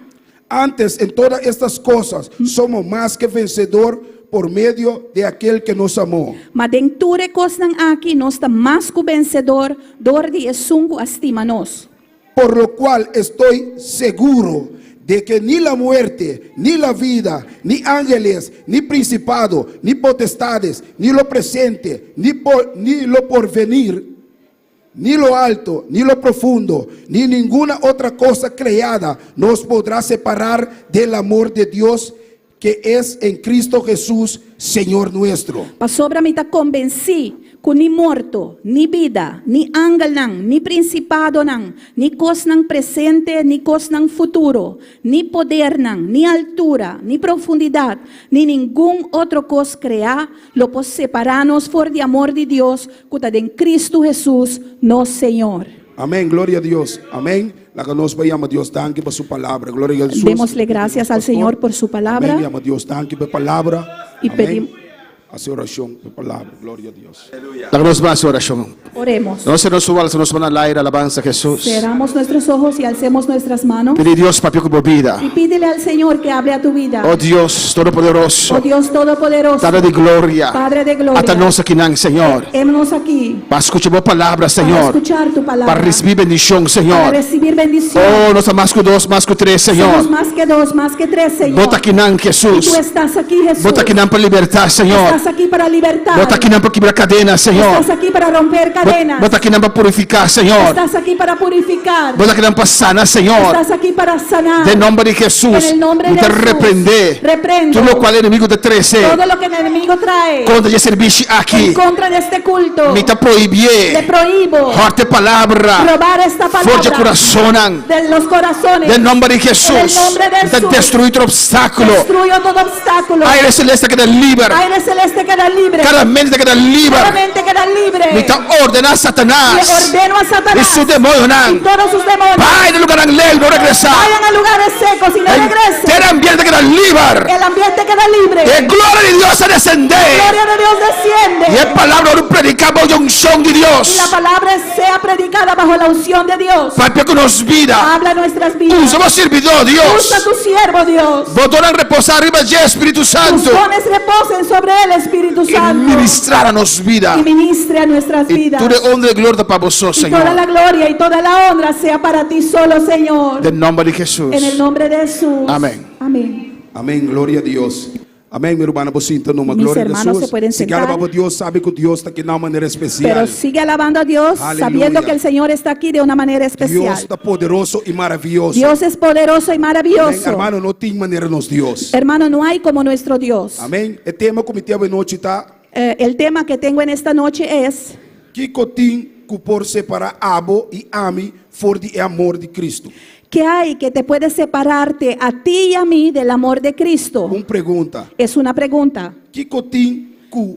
Antes, en todas estas cosas, somos más que vencedor por medio de aquel que nos amó. Mas denture cosnan aqui nos está mais que vencedor, dor de esungo estima nos. Por lo cual estoy seguro de que ni la muerte, ni la vida, ni ángeles, ni principado, ni potestades, ni lo presente, ni lo porvenir, ni lo alto, ni lo profundo, ni ninguna otra cosa creada nos podrá separar del amor de Dios que es en Cristo Jesús, Señor nuestro. Pa sobra me tá convenci, kung ni morto, ni vida, ni anghel nang, ni principado nang, ni cos ng presente, ni cos ng futuro, ni poder nang, ni altura, ni profundidad, ni ningún otro cos crea, lo pos separarnos por de amor de Dios, cuta en Cristo Jesús, no Señor. Amén, gloria a Dios. Amén. La que nos vayamos, Dios, danke por su palabra. Gloria a Jesús. Démosle gracias al Señor por su palabra. Amén, llama Dios, danke por palabra. Y pedimos. Hace oración por palabra. Gloria a Dios. La que nos va a hacer oración. Oremos. No se nos suba, se nos van al aire, alabanza a Jesús. Cerramos nuestros ojos y alcemos nuestras manos. Pide Dios para por vida. Y pídele al Señor que hable a tu vida. Oh Dios Todopoderoso, Oh Dios Todopoderoso, Padre de gloria, Padre de gloria, hasta nos aquí, Señor, hemos aquí para escuchar tu palabra, para Señor, escuchar tu palabra, para recibir bendición, para Señor. recibir bendición. Oh, no somos más que dos, más que tres, Somos Señor. más que dos, más que tres, Señor. Bota aquí, Y tú Jesús. estás aquí, Jesús. Bota aquí para libertad, Señor. Estás aquí para libertad. Bota aquí para quebrar cadenas, Señor. Estás aquí para romper cadenas. Bota aquí para purificar, Señor. Estás aquí para purificar. Bota aquí para sanar, Señor. Estás aquí para sanar. De nombre de Jesús. En el nombre de Y te Jesús. reprende. Reprendo Todo lo cual el enemigo te trece. todo lo que el enemigo trae Contra el servicio aquí. en contra de este culto. Me te Le prohibí. prohíbo Harte palabra. robar esta Forge palabra corazón. de los corazones. Del nombre de Jesús. En el nombre de Te Jesús. destruir tu obstáculo. Destruyo todo obstáculo. Aire celeste que te libera. Aire celeste queda libre. Cada mente que te Cada libera. mente queda libre. Me te ordena a Le Satanás. ordeno a Y Satanás su demonio. y todos sus demonios Vaya del lugar anglés, no regresa. vayan a lugares secos y no regresen. El ambiente que te libera. El ambiente queda libre. Y gloria de Dios a descender. Gloria de Dios desciende. Y es palabra de un predicado de unción de Y Dios. la palabra sea predicada bajo la unción de Dios. Para que nos vida. Habla nuestras vidas. Usamos servidor, Dios. Usa tu siervo, Dios. Botonan reposar arriba de Espíritu Tus Santo. dones reposen sobre él, Espíritu Y Santo. ministrar a nos vida. Y ministre a nuestras Y vidas. tú de honra y gloria para vosotros, Y toda la Señor. gloria y toda la honra sea para ti solo, Señor. Del nombre de Jesús. En el nombre de Jesús. Amén. Amén. Amén, gloria a Dios. Amén, mi hermano, por sinta numa Mis glória a hermanos Jesus. se pueden Se sentar. alaba a Dios, sabe que Dios está aqui de uma maneira especial. Pero sigue alabando a Dios, Aleluya. sabiendo que el Señor está aquí de una manera Dios especial. está poderoso e maravilhoso. Dios es poderoso y Amém, maravilloso. hermano, não tem maneira nos Dios. Hermano, no hay como nuestro Dios. Amém. O tema que me teve noite tá El tema que tengo en esta noche es que cotim que por separar abo e ami for de amor de Cristo. ¿qué hay que te puede separarte a ti y a mí del amor de Cristo? Pergunta. Es una pregunta. Que cotim que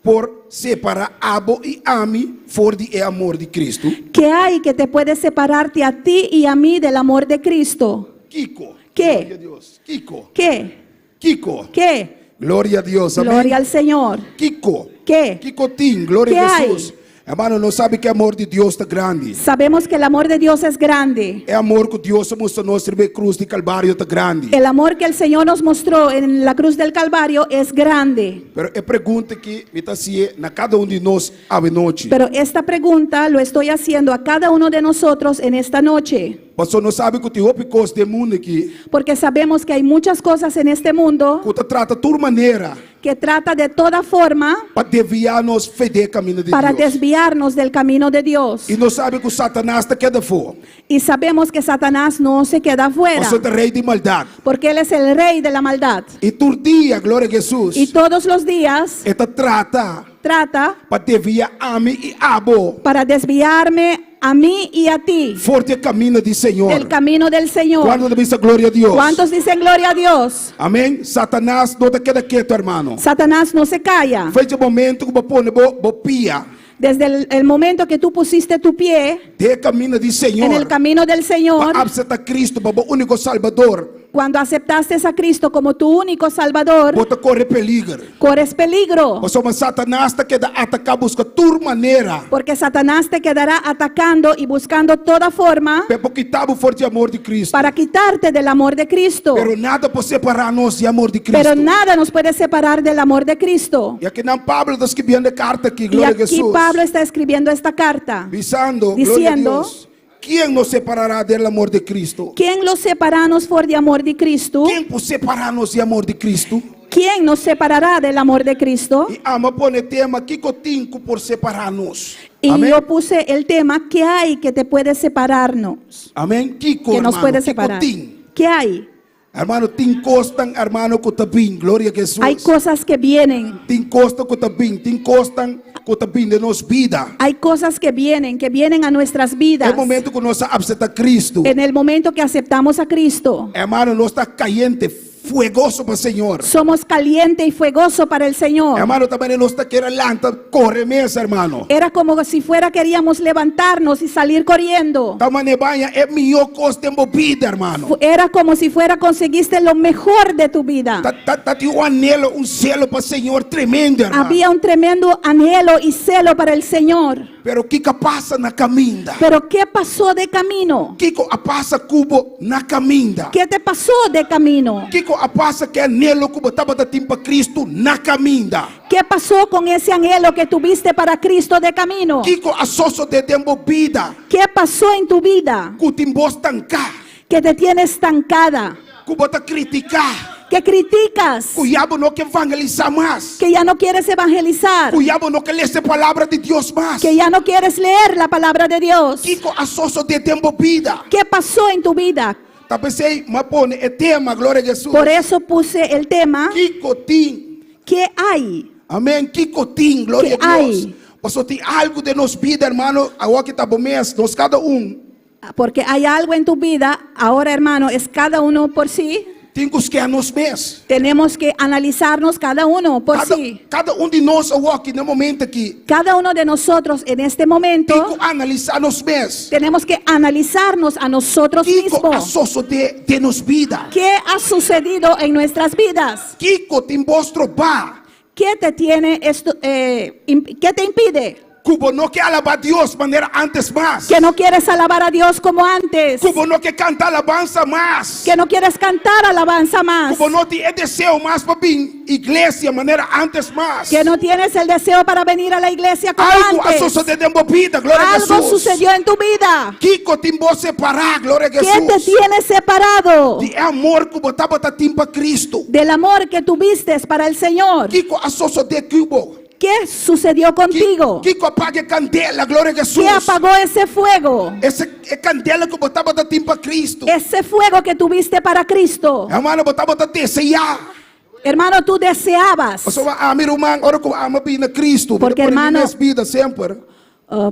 por separar abo e ami for de amor de Cristo. ¿Qué hay que te puede separarte a ti y a mí del amor de Cristo? Kiko. ¿Qué? Glória a Deus. Kiko. ¿Qué? Kiko. ¿Qué? Glória a Deus. Amém. Gloria al Señor. Kiko. ¿Qué? Kikotim, glória ¿Qué a hay? Jesus. Hermano, não sabe que o amor de Deus está grande. Sabemos que el amor de Dios es grande. É amor que Deus mostrou nós sobre a cruz de Calvário está grande. El amor que el Señor nos mostró en la cruz del Calvario es grande. Pero é pergunta que me está haciendo na cada de nós a noite. Pero esta pregunta lo estoy haciendo a cada uno de nosotros en esta noche. Pastor não sabe que tem coisas do mundo aqui Porque sabemos que hay muchas cosas en este mundo que trata de toda maneira que trata de toda forma para desviar-nos feder caminho de para Deus. desviarnos del camino de Dios. E não sabe que o Satanás está queda fora. Y sabemos que Satanás no se queda afuera, Pastor é rei de maldade. porque él es el rey de la maldad. E todo dia, glória a Jesus, Y todos los días esta trata trata para desviar a mim e abo para desviarme a mí y a ti forte caminho do Senhor. del camino del Señor. Quando dice glória a Deus. ¿Cuántos dicen gloria a Dios? Amém. Satanás não te queda quieto, hermano. Satanás no se calla. Foi o momento que você põe bo pia Desde el momento que tú pusiste tu pie de caminho do Senhor. en el camino del Señor, Para aceitar Cristo como o único Salvador. cuando aceptaste a Cristo como tu único Salvador, Você corre peligro. corres peligro, Mas como Satanás te queda atacar, busca toda maneira porque Satanás te quedará atacando y buscando toda forma para quitar o forte amor de Cristo. para quitarte del amor de Cristo. Pero nada pode separar-nos do amor de Cristo. Pero nada nos puede separar del amor de Cristo. E aqui não Pablo está escrevendo carta aqui, Y glória a aquí Jesus. Pablo está escribiendo esta carta Dizendo, glória a diciendo, Deus. Quem nos separará do amor de Cristo? ¿quién los separarnos por de amor de Cristo? Quem pode separar-nos do amor de Cristo? ¿Quién nos separará del amor de Cristo? E ama põe tema que cotinco por separar-nos. Y Amém. yo puse el tema, ¿qué hay que te puede separarnos? Amém. Kiko, Que nos hermano, puede Kiko separar. tin. ¿Qué hay? Hermano, tin costan, hermano, que está bem. Glória a Jesus. Hay cosas que vienen, Tin costa que está bem. Tin costan que brinda nos vida. Hay cosas que vienen a nuestras vidas. El momento que nós acepta Cristo, En el momento que aceptamos a Cristo, hermano, nós está caliente, fuegoso para o Senhor. somos caliente y fuegoso para el Señor. Hermano, também nós está querendo lanta, corre mesmo, hermano. Era como si fuera queríamos levantarnos y salir corriendo. Também banha é melhor coisa tempo vida, hermano. Era como si fuera conseguiste lo mejor de tu vida. Tinha anelo, selo para o Senhor tremendo, hermano. Había un tremendo anhelo y celo para el Señor. Pero o que passa na caminda? Pero ¿qué pasó de camino? O que passa cubo na caminda? ¿Qué te pasó de camino? O que passa que anelo cubo estava da timpa Cristo na caminda? ¿Qué pasó con ese anhelo que tuviste para Cristo de camino? O que associo de tempo vida? ¿Qué pasó en tu vida Que timbo estancar, que te tiene estancada? cubo ta criticar. Que criticas, Cuidado no que evangelizar más. que ya no quieres evangelizar, Cuidado no que leer a palavra de Deus mais. que ya no quieres leer la palabra de Dios. Kiko associo de tempo vida. ¿Qué pasó en tu vida? Tá pensei, mas pone é tema, glória a Jesus. Por eso puse el tema, Kiko tim. ¿qué hay? Amém. Kiko tim, glória Que a Deus. hay? Pastor, tem algo de nos vida, hermano. Agora que tá bom mês, nós cada Porque hay algo en tu vida, ahora hermano, es cada uno por sí. temos que nos mês. Tenemos que analizarnos cada uno por sí. Cada de nós agora aqui no momento aqui, Cada uno de nosotros en este tem momento que analisar nos mês. tenemos que analizarnos a nosotros Kiko mismos. associo de nos vida. ¿Qué ha sucedido en nuestras vidas? Kiko tem mostro ba. ¿Qué te tiene esto? ¿Qué te impide? Cubo no que alabar a Deus de maneira antes mais. Que no quieres alabar a Dios como antes. Cubo no que cantar alabança mais. Que no quieres cantar alabanza más. Cubo no te deseo mais para vir igreja de maneira antes mais. Que no tienes el deseo para venir a la iglesia como Algo antes. associo de vida, glória a Algo Jesus. sucedió en tu vida. Kiko timbo separar, glória a ¿Qué te Jesus. tiene separado De amor que botava ta timpa Cristo. del amor que tuviste para el Señor? Kiko associo de cubo. ¿Qué sucedió contigo? Kiko apague candela, glória a Jesus. ¿Qué apagó ese fuego? Esse é candela que botava ta timpa Cristo. Ese fuego que tuviste para Cristo. Hermano, botava ta desejar. Hermano, tú deseabas. Pastor, amir irmão, ora que ama na Cristo. Porque, hermano, vida sempre.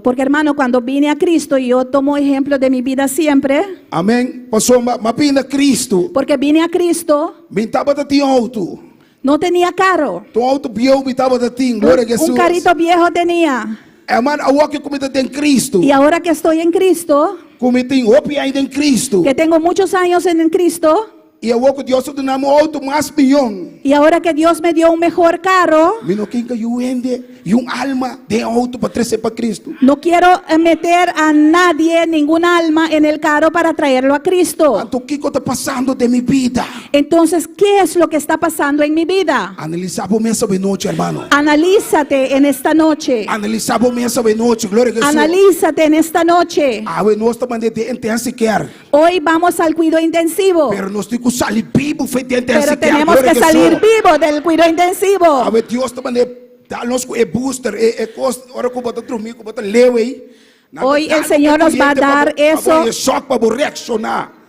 Porque hermano, cuando vine a Cristo, y yo tomo ejemplo de mi vida siempre, Amém. Pastor, mapina Cristo. porque vine a Cristo, Bintava da ti auto. no tenía carro. Tu auto bio bintava da ti, glória a Jesus. Un carrito viejo tenía. Hermano, agora que comida em Cristo. Y ahora que estoy en Cristo, Comida em hopi ainda em Cristo. que tengo muchos años en Cristo, E agora que Deus te dá um auto mais milhão. y ahora que Dios me dio un mejor carro, Mino que eu ende e alma de auto para trazer para Cristo. no quiero meter a nadie, ningún alma en el carro para traerlo a Cristo. Anto que está passando de minha vida? Entonces, ¿qué es lo que está pasando en mi vida? Analisava essa noite, hermano. Analízate en esta noche. Analisava essa noite, glória a Jesus. Analízate en esta noche. Nós estamos de intensificar. Hoy vamos al cuidado intensivo, Pero nós temos que sair vivo feito de pero intensificar. tenemos que salir vivo del cuidado intensivo. Deus também dá nos booster, costa, ora que bota dormir, que bota leu aí. Hoy el Señor nos va a dar eso. Choque para reaccionar.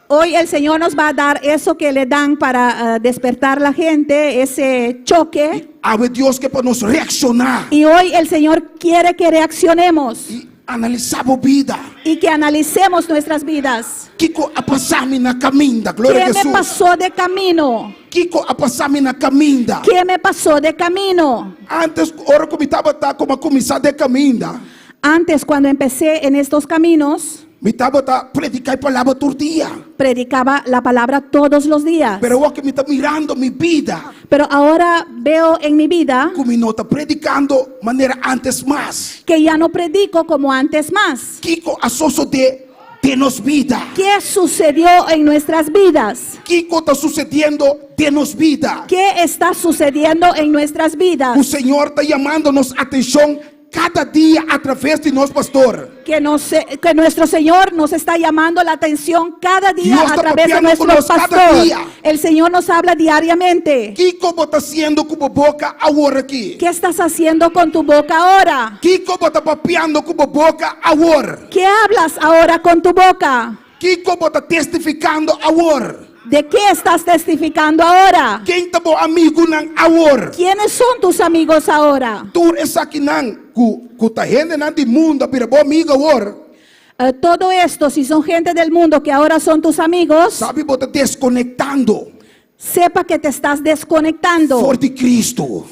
Hoy el Señor nos va a dar eso que le dan para despertar la gente, ese choque. Deus que para nos reaccionar. Y hoy el Señor quiere que reaccionemos E analisar a vida. y que analicemos nuestras vidas. Kiko a passar-me na caminda, glória a ¿Qué me Jesus. pasó de camino? Kiko a passar-me na caminda. ¿Qué me pasó de camino? Antes, ora como estava como a começar de caminda. Antes, cuando empecé en estos caminos, Me estava predicar a palavra todo dia. predicaba la palabra todos los días. Pero agora que me está mirando minha vida, Pero ahora veo en mi vida como não está predicando maneira antes mais. que ya no predico como antes más. Kiko associo de nos vida. ¿Qué sucedió en nuestras vidas? Kiko está sucedendo de nos vida. ¿Qué está sucediendo en nuestras O vidas? Senhor está chamando-nos atenção cada dia através de nós, pastor. Que nuestro Señor nos está llamando la atención cada día Dios a está través de papeando con nuestro nos cada pastor. día. El Señor nos habla diariamente. Kiko está sendo como boca agora aqui. ¿Qué estás haciendo con tu boca ahora? Kiko está papeando como boca agora. ¿Qué hablas ahora con tu boca? Kiko está testificando agora. ¿De qué estás testificando ahora? Quem tá bom amigo ng awor? ¿Quiénes son tus amigos ahora? Tur esa kinang ku tahende nan di mundo pira bo amigo awor. Todo esto, si son gente del mundo que ahora son tus amigos, Sabe bota desconectando sepa que te estás desconectando for de Cristo.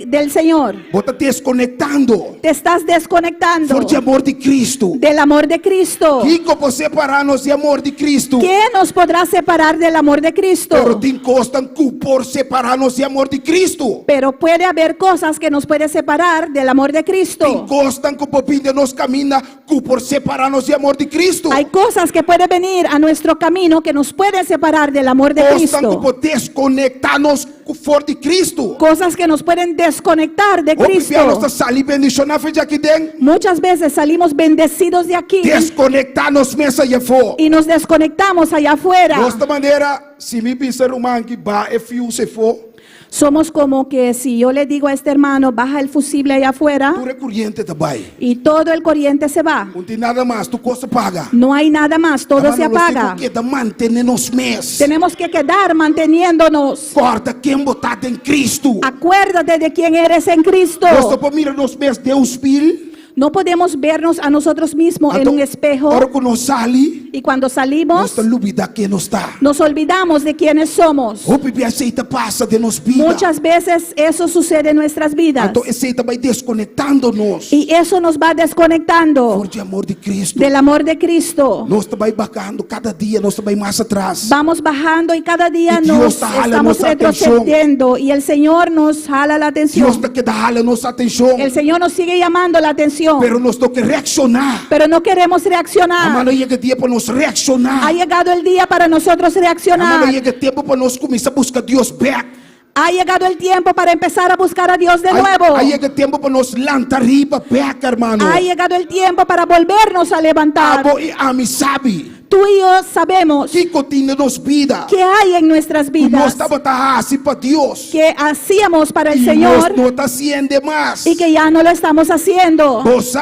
del Señor. Bota desconectando Te estás desconectando for de amor de Cristo. del amor de Cristo. Rico por separar-nos de amor de Cristo. ¿Qué nos podrá separar del amor de Pero Cristo? te encostam por separar-nos de amor de Cristo. Pero puede haber cosas que nos puede separar del amor de Te Cristo. encostam que por vida nos camina por separar-nos de amor de Cristo. Hay cosas que pueden venir a nuestro camino que nos pueden separar del amor de Encostam que Cristo. por desconectar-nos for de Cristo. Cosas que nos pueden desconectar de O pipiano está Cristo. sali bendição na frente aqui dentro. Muchas veces salimos bendecidos de aquí Desconectar-nos mesa e for. y nos desconectamos allá afuera. Desta maneira, se me pensar humano que ba é fio se for, Somos como que si yo le digo a este hermano, baja el fusible allá afuera tu corriente também. y todo el corriente se va. Não tem nada mais, tu costa paga. No hay nada más, todo se apaga. Que da manter-nos mes. Tenemos que quedar manteniéndonos. Corta quem botado em Cristo. Acuérdate de quién eres en Cristo. Gosta para mirar nos mes Deus Pil. No podemos vernos a nosotros mismos en un espejo Ora que nos sali, y cuando salimos nós está lubida que nos está. nos olvidamos de quiénes somos. O pipi aceita passa de nos vida. Muchas veces eso sucede en nuestras vidas Então aceita vai desconectando-nos. y eso nos va desconectando Por de amor de Cristo. del amor de Cristo. Nós vai bajando cada dia, nós vai mais atrás. Vamos bajando y cada día Y Dios nos jala estamos nuestra retrocediendo y el Señor nos jala la Deus atención. está que dá nossa atenção. El Señor nos sigue llamando la atención, Pero nós temos que reaccionar. pero no queremos A reaccionar. mano chega tempo para nós Ha reaccionar. llegado el día para nosotros A mano reaccionar. chega tempo para nós começar a buscar Deus back. Ha llegado el tiempo para empezar a buscar a Dios de nuevo. Aí chega tempo para nós lançar riba back, hermano. Ha llegado el tiempo para volvernos a levantar. Abo e ami sabe Tú y yo sabemos que continua nos vida. que hay en nuestras Nós vidas estamos assim para Deus. que hacíamos para el E nós Señor não está sendo mais. y que ya no lo estamos haciendo. Você,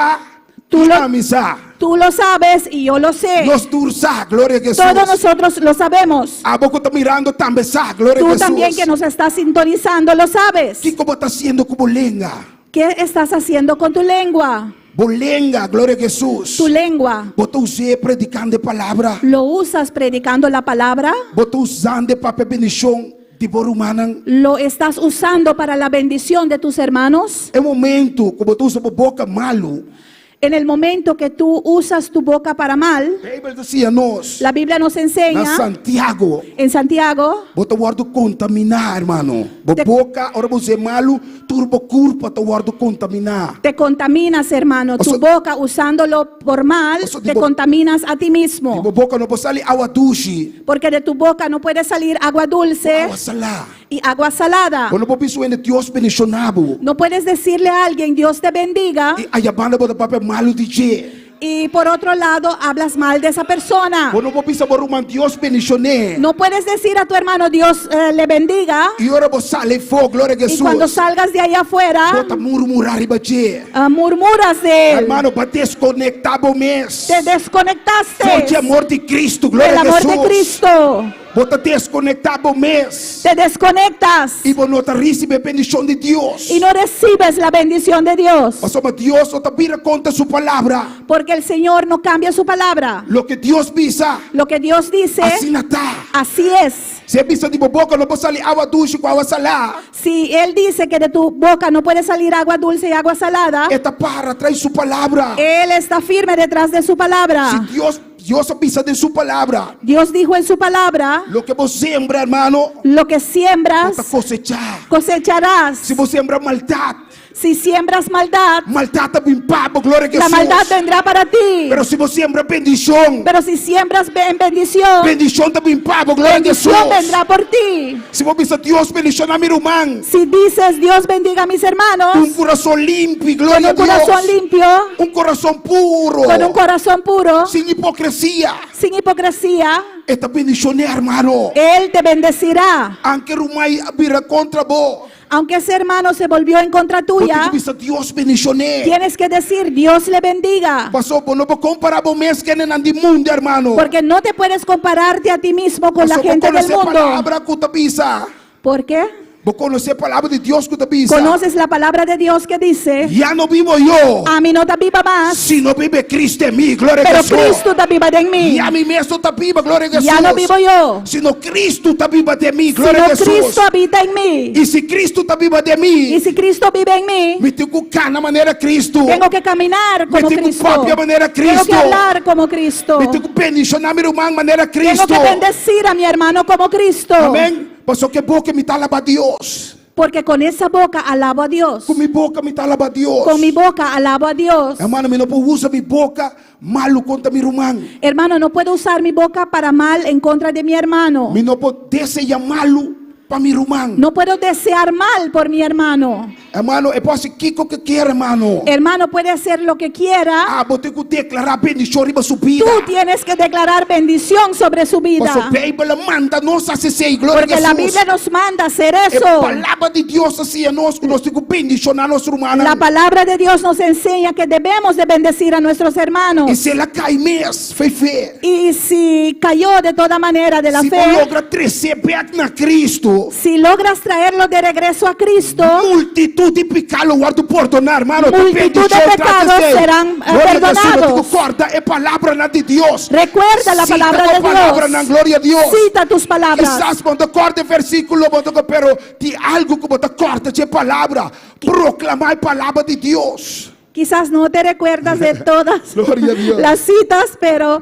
Tú lo- ami sabe. Tú lo sabes y yo lo sé. Nós tursa, glória a Jesus. Todos nosotros lo sabemos. A boca está mirando também, sabe, glória a Tú Jesus. también que nos estás sintonizando lo sabes. Que como está sendo como lenga? ¿Qué estás haciendo con tu lengua? Bolenga, glória a Jesus. Tu lengua. Bota usar predicando a palavra. ¿Lo usas predicando la palabra? Bota usando papel bendição de borumanan. ¿Lo estás usando para la bendición de tus hermanos? É momento como tu usa boca malo. En el momento que tú usas tu boca para mal, A Bíblia dizia nós, la Biblia nos na enseña Santiago, en Santiago, bota guardo contaminar, hermano. Te- Boca, ora você malo, turbo curpa, tu guardo contaminar. te contaminas, hermano. Tu Oso- boca usándolo por mal, Oso te tipo- contaminas a ti Tipo mismo. boca não pode sair água duche, Porque de tu boca no puede salir agua dulce água salá. y agua salada. Quando pode pensar em Deus bendicionado. No puedes decirle a alguien, Dios te bendiga, E a banda bota papel malo de je. y por otro lado hablas mal de esa persona. Quando pode pensar por um Deus bendicioné. No puedes decir a tu hermano, Dios le bendiga, E ora você sale fogo, glória a y cuando Jesus. salgas de ahí afuera, Bota murmurar e bater. murmuras de él. Hermano, para desconectar o mês. Te desconectaste Forte amor de Cristo, del glória a amor Jesus. de Cristo. Bota desconectar o mês. Te desconectas E você não recebe a bendição de Deus. y no recibes la bendición de Dios. Mas Deus não vira contra sua palavra. Porque el Señor no cambia su palabra. Lo que Deus visa, Lo que Dios dice, assim não está. así es. Se visa de boca, não pode sair água doce com água salada. Si Él dice que de tu boca no puede salir agua dulce y agua salada, Esta para atrás de sua palavra. Él está firme detrás de su palabra. Se Deus visa de sua palavra. Dios dijo en su palabra, Lo que você sembra, hermano, lo que siembras, bota cosechar. cosecharás. Se você sembra maldade, Si siembras maldad, maldade também papo, glória a la Jesus. maldad vendrá para ti. Pero se você sembra bendição, Pero si siembras en bendición, bendição também papo, glória a Jesus. bendición vendrá por ti. Se você visa Deus bendição a meu irmão, Si dices, Dios bendiga a mis hermanos, coração limpo, con glória a un corazón Deus. limpio, Coração puro, con un corazón puro, sem hipocrisia. sin hipocresía, Esta bendição, hermano, Él te bendecirá. aunque rumai vira contra vos. Aunque ese hermano se volvió en contra Você tuya, tem que dizer, Deus bendicioné. tienes que decir, Dios le bendiga. Pastor, no puedo comparar con mes que en el mundo, hermano. Porque no te puedes compararte a ti mismo con la Pastor, gente del conocer mundo. palabra que te pisa. ¿Por qué? Vos conocer palabra de Dios que te pisa. Conoces la palabra de Dios que dice, Ya no vivo yo, a mí no te viva más, si no vive Cristo en mí, gloria a pero Jesús. Cristo te viva en mí. Ya mi mesmo está viva, gloria a Jesús. Ya no vivo yo, Sino Cristo está viva de mí, gloria a sino Jesús. Cristo habita en mí. Y si Cristo está viva de mí, Y si Cristo vive en mí, me tengo que caminar manera Cristo. tengo que caminar como tengo Cristo. propia manera Tengo Cristo. que hablar como Cristo. Me tengo que bendicionar mi hermano manera Tengo Cristo. que bendecir a mi hermano como Cristo. Amén. Pastor, que boca me está alaba a Dios. Porque con esa boca alabo a Dios. Con mi boca me está alaba a Dios. Con mi boca alabo a Dios. Hermano, me no puedo usar mi boca malo contra mi hermano. Hermano, no puedo usar mi boca para mal en contra de mi hermano. Me no puedo desear malo para mi hermano. No puedo desear mal por mi hermano. Hermano, eu posso que quiera, hermano. Hermano puede hacer lo que quiera. Ah, vou ter que declarar bendição riba sua vida. Tú tienes que declarar bendición sobre su Mas a vida. Bíblia manda nós a ser glória a Porque la Jesus. Biblia nos manda hacer A eso. palavra de Deus assim a nós que nós temos que bendicionar nosso irmão. La palabra de Dios nos enseña que debemos de bendecir a nuestros E hermanos. se ela cai mesmo, foi fé. Y si cayó de toda manera de la Se fe, você logra crescer perto na Cristo, si logras traerlo de regreso a Cristo, multitud de pecado guardo perdonar, hermano. Multitud de pecados serán perdonados. Corta é palavra de Deus. recuerda la palabra de Palavra na Dios. glória a Deus. Cita tus palabras. Quizás quando corta versículo, pero de algo que você corta de palavra, proclamar a palavra de Deus. Quizás no te recuerdas de todas Gloria a Dios. las citas, pero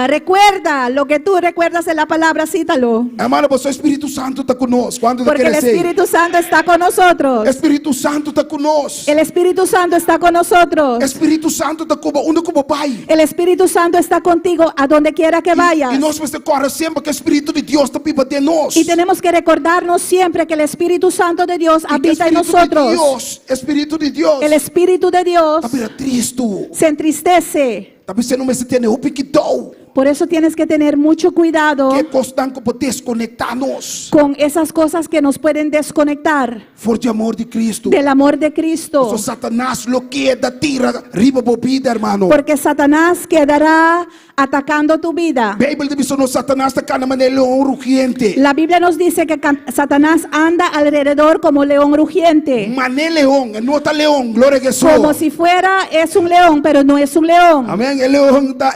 recuerda lo que tú recuerdas de la palabra, cítalo. Hermano, pues o Espírito Santo está conosco. Quando Porque el Espíritu Santo está con nosotros. Espírito Santo está conosco. El Espíritu Santo está con nosotros. Espírito Santo está como pai. El Espíritu Santo está contigo a donde quiera que vayas. E nós vamos recordar sempre que o Espírito de Deus está vivo de nós. Y tenemos que recordarnos siempre que el Espíritu Santo de Dios E que habita en nosotros. Espírito de Deus, El Espíritu de Dios está vira triste. se entristece. Está pensando que você tem o piquitão. Por eso tienes que tener mucho cuidado Que costan como desconectarnos. con esas cosas que nos pueden desconectar Forte amor de Cristo. del amor de Cristo. So Satanás lo queda, tira, riba bobida, hermano. Porque Satanás quedará atacando tu vida. Bíblia diz que Satanás está cada maneira leão rugiente. La Biblia nos dice que Satanás anda alrededor como león rugiente. Mané leão, não está leão, glória a Jesus. Como si fuera, es un león, pero no es un león. Amém. É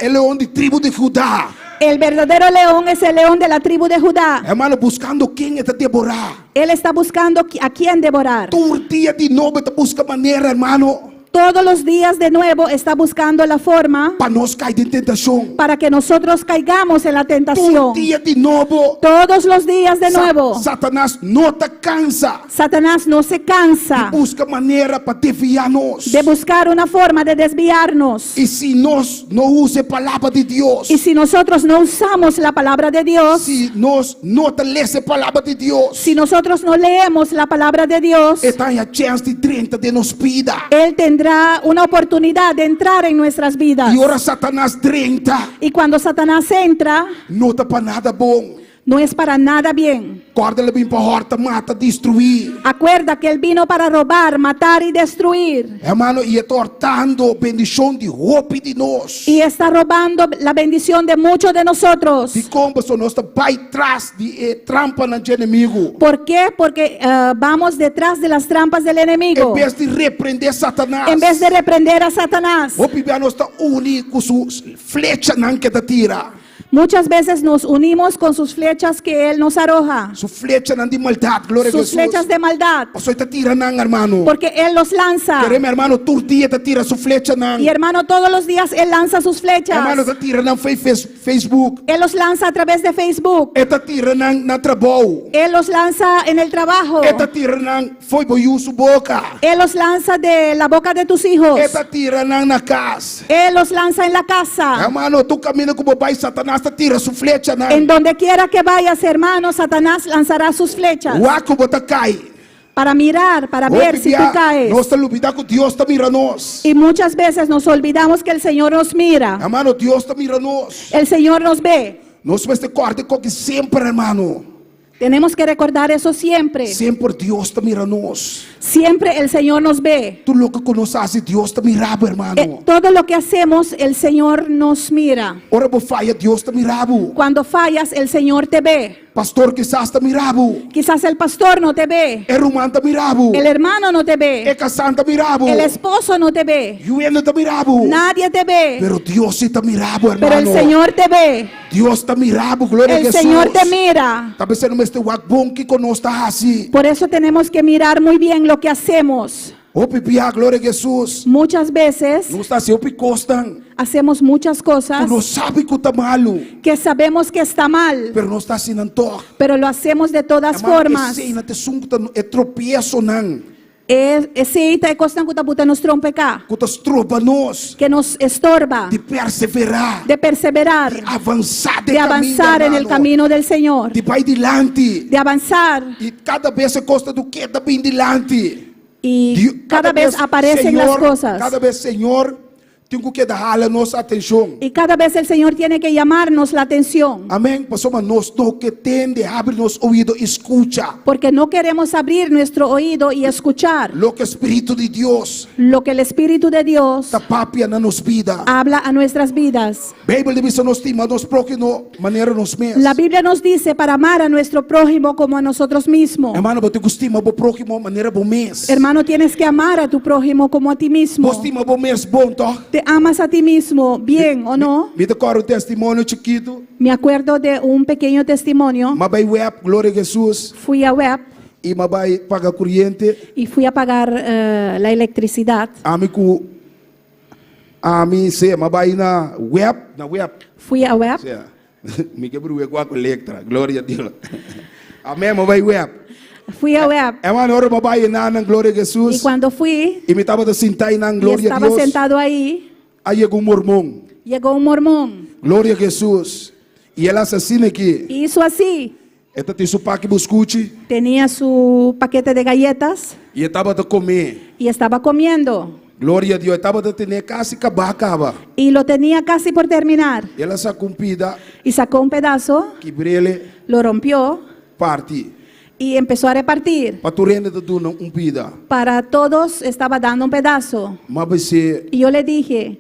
leão de tribo de Judá. El verdadero león es el león de la tribu de Judá. Hermano, buscando quem está devorar. Él está buscando a quién devorar. Todo dia de novo está buscando maneira, hermano, Todos los días de nuevo está buscando la forma para nós cair em tentação. para que nosotros caigamos en la Todo tentación. dia de novo. Todos los días de nuevo. Satanás não te cansa. Satanás no se cansa Busca maneira para desviar-nos. de buscar una forma de desviarnos. E se nós não usamos a palavra de Deus, Y si nosotros no usamos la palabra de Dios, se nós não lemos a palavra de Deus, si nosotros no leemos la palabra de Dios, está a chance de 30 de nos pida. Él tendrá una oportunidad de entrar en nuestras vidas. E ora Satanás 30 Y cuando Satanás entra, não está para nada bom. no es para nada bien. Corda ele vem para horta, mata, destruir. Acuerda que Él vino para robar, matar y destruir. Hermano, e está hortando bendição de roupa de nós. Y está robando la bendición de muchos de nosotros. De como só nós está vai trás de trampa no inimigo. ¿Por qué? Porque vamos detrás de las trampas del enemigo. Em vez de repreender Satanás, En vez de reprender a Satanás. o pibiano nós está unido com sua flecha não que tira. Muchas veces nos unimos con sus flechas que Él nos arroja. Sua flecha não de maldade, glória a Sus Jesus. flechas de maldad. O te tira não, hermano. Porque Él los lanza. Queremos, hermano, todo dia te tira sua flecha não. Y hermano, todos los días Él lanza sus flechas. Hermano, te tira não Facebook. Él los lanza a través de Facebook. Te tira não na trabalho. Él los lanza en el trabajo. Te tira não foi boiu sua boca. Él los lanza de la boca de tus hijos. Te tira não na casa. Él los lanza en la casa. Hermano, tu caminha com o pai, Satanás te tira sua flecha não. En donde quiera que vayas, hermano, Satanás lanzará sus flechas. O aco bota cai. Para mirar, para ver si tú caes. Nós está olvidando que Deus está mirando nós. Y muchas veces nos olvidamos que el Señor nos mira. Hermano, Deus está mirando nós. El Señor nos ve. Nós vamos ter corte com que sempre, hermano. Tenemos que recordar eso siempre. Sempre Deus está mirando-nos. Siempre el Señor nos ve. Tudo o que conosce, Deus está mirando, hermano. Todo lo que hacemos, el Señor nos mira. Ora por falha, Deus está mirando. Cuando fallas, el Señor te ve. Pastor quizás está mirando. Quizás el pastor no te ve. Irmão está mirando. El hermano no te ve. Casado está mirando. El esposo no te ve. Juvenil está mirando. Nadie te ve. Pero Deus está mirando, hermano. Pero el Señor te ve. Deus está mirando, glória a El Jesus. Señor te mira. Tá pensando, mas tem algo bom que conosco assim. Por eso tenemos que mirar muy bien lo que hacemos. O pipia, glória a Jesus. Muchas veces Não está assim, o picostan. hacemos muchas cosas Tu não sabe que está malo. que sabemos que está mal, Pero não está assim, não toca. pero lo hacemos de todas formas. Esse te sunta é tropeço não. Sí, te costan que nos trompe cá, Que te estropa nós. que nos estorba De perseverar. de perseverar, De avançar de avanzar en el camino del Señor, De vai dilante. de avanzar. E cada vez se costa do que está bem dilante. Y cada vez aparecen Senhor, las cosas. Cada vez, Senhor, tenho que dar a nossa atenção. Y cada vez el Señor tiene que llamarnos la atención. Amém? Pastor, mas nós não que tende a abrir nosso ouvido e escuta. Porque no queremos abrir nuestro oído y escuchar Lo que o Espírito de Deus lo que el Espíritu de Dios está papia na nossa vida. habla a nuestras vidas. Bíblia diz nos estima, nos próximo maneira nos mesmos. La Biblia nos dice para amar a nuestro prójimo como a nosotros mismos. Hermano, você estima o próximo maneira bom mês. Hermano, tienes que amar a tu prójimo como a ti mismo. Você estima bom mês bom, tá? ¿Te amas a ti mismo bien o no? Me decora um testemunho chiquito. Me acuerdo de un pequeño testimonio. Mas vai web, glória a Jesus. Fui a web E mas vai pagar corrente. y fui a pagar la electricidad. Amigo, ami se, mas vai na web. Fui a web. Me quebrou igual com Electra, glória a Deus. Amém, mas vai web. Fui a web. Hermano, ora mas vai na glória a Y Jesus. cuando fui E me estava de sentar na y glória a estaba Deus. sentado ahí, Aí chegou mormão. llegó un mormón Glória a Jesus. E ela assassina aqui. y hizo así. Esta tem seu paque buscute. Tenía su paquete de galletas E estava de comer. y estaba comiendo. Glória a Deus. Estava de ter quase acaba. Y lo tenía casi por terminar. E ela sacou pida. Y sacó un pedazo, Quebrele. lo rompió Parte. y empezó a repartir. Paturene de duna pida. Para todos estaba dando un pedazo. Mas você, Y yo le dije,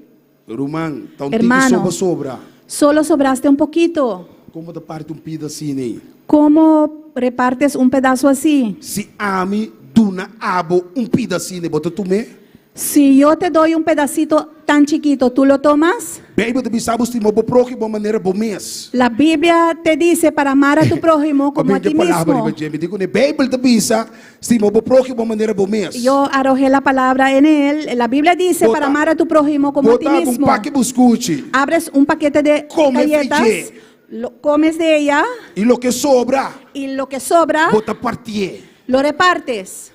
Román, tá Hermano. sobra. solo sobraste un poquito. Como de parte pida assim, né? ¿Cómo repartes un pedazo así? Se ami duna abo pida assim, né? Bota tu me. Si yo te doy un pedacito tan chiquito, ¿tú lo tomas? Bíblia de bisabo estima bo próximo maneira bo mês. La Biblia te dice para amar a tu prójimo como a ti mismo. Me digo, né? Bíblia de bisa estima bo próximo maneira bo mês. Yo arrojé la palabra en él. La Biblia dice Bota- para amar a tu prójimo como a ti Bota mismo. paque buscute. Abres un paquete de Come galletas, friche. lo comes de ella E lo que sobra, y lo que sobra bota partir. lo repartes.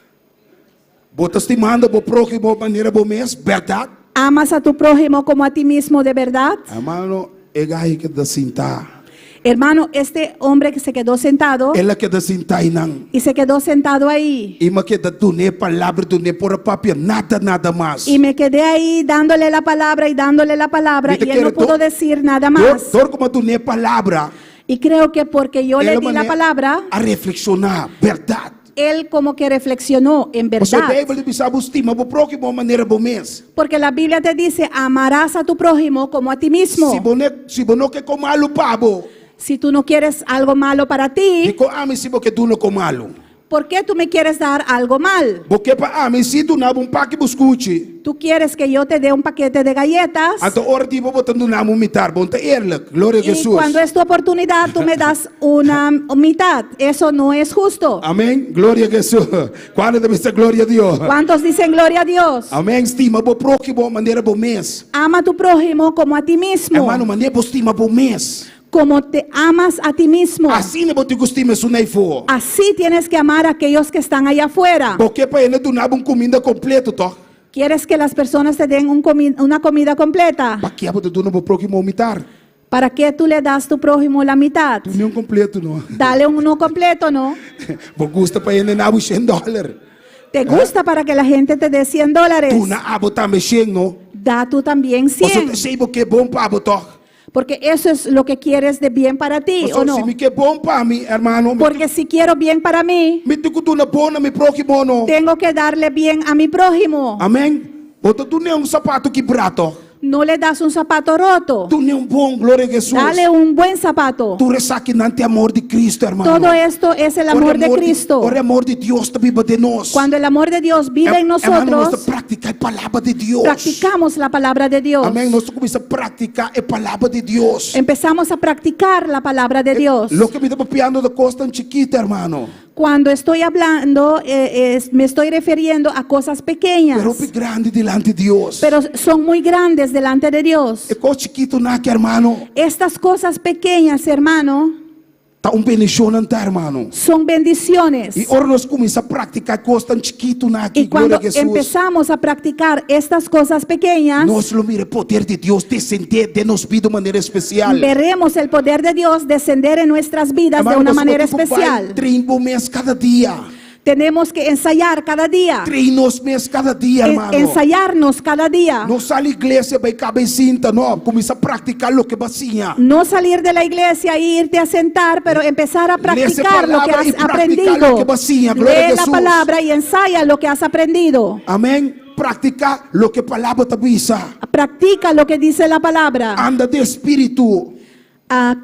Bota estimando bo próximo maneira bo mês, verdade? Amas a tu prójimo como a ti mismo de verdad. Hermano, é gai que da sentar. Hermano, este hombre que se quedó sentado Ela que da sentar não. y se quedó sentado ahí. E me queda dune palavra, dune por papia, nada mais. Y me quedé ahí dándole la palabra y dándole la palabra Viste y él que no era pudo to- decir nada más. Dor como dune palavra, Y creo que porque yo le ela di la maneira palabra, a reflexionar, verdade. él como que reflexionó en Você verdad. deve pensar estima, bo próximo maneira bo mês. Porque la Biblia te dice, amarás a tu prójimo como a ti mismo. Se bono que comalo pabo, Si tú no quieres algo malo para ti, dico ame se porque tu no comalo. ¿por qué tú me quieres dar algo mal? Porque pa ame se tu na paque buscuche. Tú quieres que yo te dé un paquete de galletas Ato ora tipo botando na mitar, bonta eerlijk. Glória a y Jesus. cuando es tu oportunidad tú me das una mitad. Eso no es justo. Amém. Glória a Jesus. Quando deve ser glória a Deus. ¿Cuántos dicen gloria a Dios? Amém. Estima bo próximo maneira bo mês. Ama a tu prójimo como a ti mismo. Hermano, maneira bo estima bo mês. Como te amas a ti mismo. Assim ne botigo estima sunai fo. Así tienes que amar a aquellos que están allá afuera. Porque para ele tu na comida completo, to. ¿Quieres que las personas te den una comida completa? Pa que abo tu no bo próximo mitar. ¿Para qué tú le das tu prójimo la mitad? Tu nem completo no. Dale uno completo, ¿no? Bo gusta para ele na $100. ¿Te gusta para que la gente te dé $100? Tu na abo também no. Da tú también Você te 100. sei porque bom para abo to. Porque eso es lo que quieres de bien para ti, Pastor, ¿o no? se me quer bom para mim, hermano, Porque si quiero bien para mí, me tenho que dar bom a meu próximo, não. tengo que darle bien a mi prójimo. Amém? Bota tu nem sapato quebrado. No le das un zapato roto. Tu nem bom, glória a Jesus. Dale un buen zapato. Tu resaquinante amor de Cristo, hermano. Todo esto es el amor de Cristo. O amor de Deus também vive de nós. Cuando el amor de Dios vive en Hermano, nós nosotros, praticar a palavra de Deus. practicamos la palabra de Dios. Amém? Nós começamos a praticar a palavra de Deus. Empezamos a practicar la palabra de Dios. Lo que me está piando de coisa tão chiquita, hermano. Cuando estoy hablando, me estoy refiriendo a cosas pequeñas, Pero é grande delante de Deus. pero son muy grandes delante de Dios. É coisa chiquito naque, hermano. Estas cosas pequeñas, hermano, Tá bendição, hermano. son bendiciones. E ora nós começamos a praticar coisa tão chiquito naque, Y glória cuando a Jesus. empezamos a practicar estas cosas pequeñas, Nós lo mire poder de Deus descender de nos vida de maneira especial. veremos el poder de Dios descender en nuestras vidas de Hermano, una nós manera temos que especial. treino mês cada dia. Tenemos que ensayar cada día, Treinos mês cada dia, hermano. ensayarnos cada día. Não sai igreja vai cabecinta, não. Começa a praticar lo que vacinha. No salir de la iglesia e irte a sentar, pero empezar a practicar lo que palabra y has practicar aprendido. lo que vacía, gloria a Lee la Jesús. palabra y ensaya lo que has aprendido. Amém? Praticar lo que a palavra te avisa. Practica lo que dice la palabra. Anda de espírito.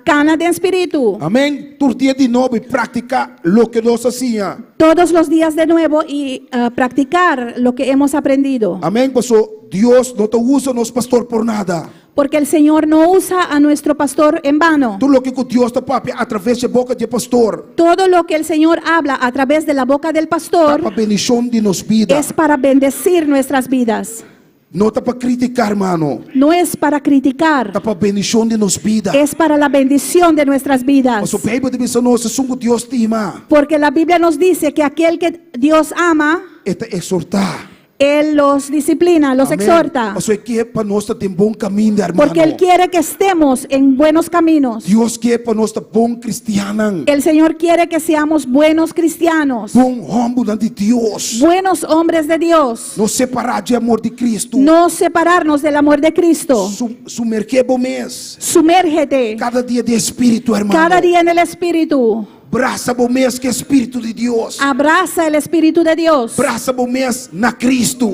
Cana de espíritu. Amém? Todo dia de novo e praticar lo que nós hacía. Todos los días de nuevo y practicar lo que hemos aprendido. Amém? Pastor, Deus não te usa nos pastor por nada. Porque el Señor no usa a nuestro pastor en vano. Tudo lo que Deus te papi através da boca de pastor. Todo lo que el Señor habla a través de la boca del pastor Para bendição de nos vida. es para bendecir nuestras vidas. Não está para criticar, hermano. No es para criticar, Está para bendição de nos vida. es para la bendición de nuestras vidas. Pastor, Bíblia diz nós, sungo Deus te ama. Porque la Biblia nos dice que aquel que Dios ama, É te exortar. Él los disciplina, los Amém. exhorta. Pastor, que para nós ter bom caminho, hermano. Porque Él quiere que estemos en buenos caminos. Deus quer para nós ter bom cristiano. El Señor quiere que seamos buenos cristianos, Bom homem de Deus. buenos hombres de Dios. Não separar de amor de Cristo. No separarnos del amor de Cristo. Sumergir bom mês. Sumérgete Cada dia de espírito, hermano. cada día en el Espíritu. Braça bom mês que é espírito de Deus. Abraza el Espíritu de Dios. Braça bom mês na Cristo.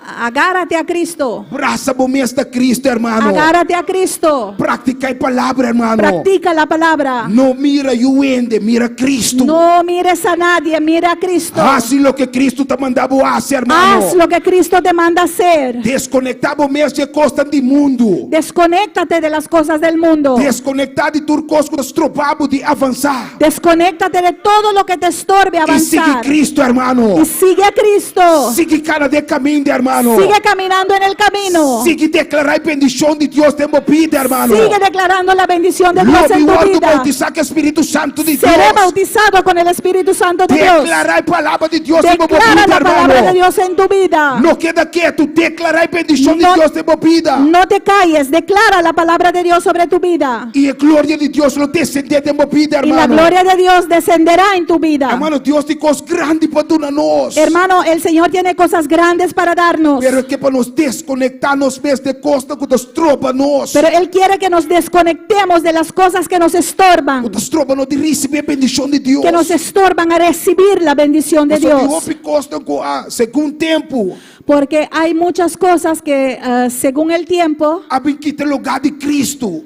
Agárrate a Cristo. Braça bom mês da Cristo, hermano. Agárrate a Cristo. Practica a palavra, hermano. Practica la palabra. Não mira o ende, mira Cristo. No mires a nadie, mira a Cristo. Haz lo que Cristo te mandava fazer, hermano. Haz lo que Cristo te manda hacer. Desconectar bom mês de costa do mundo. Desconéctate de las cosas del mundo. Desconectar de tudo que nos tropamos de avançar. Desconéctate de todo lo que te estorbe E sigue avanzar. Cristo, hermano. Y sigue a Cristo. Sigue cada de caminho, hermano. Sigue caminando en el camino. Sigue declarar a bendição de Deus tem vida, hermano. Sigue declarando la bendición de Dios Lobe en o tu alto vida. bautizar que o Espírito Santo de Seré Deus. bautizado con el Espíritu Santo de Dios. Declarar a palavra de Deus em Declara vida, la palabra de hermano. Dios en tu vida. Não queda quieto, declarar a bendição de No- Deus tem vida. No te calles, declara la palabra de Dios sobre tu vida. E a glória de Deus lo descender de vida, Y la hermano. gloria de Dios descenderá en tu vida. Hermano, Deus tem coisas grandes para dar a nós. Hermano, el Señor tiene cosas grandes para darnos. Pero é que para nos desconectarnos mesmo de costa que nos tropa nós. Pero Él quiere que nos desconectemos de las cosas que nos estorban, Que nos tropa não de receber a bendição de Deus. que nos estorban a recibir la bendición de Mas de Dios. houve costa com segundo tempo. Porque hay muchas cosas que según el tiempo Abem que ter lugar de Cristo.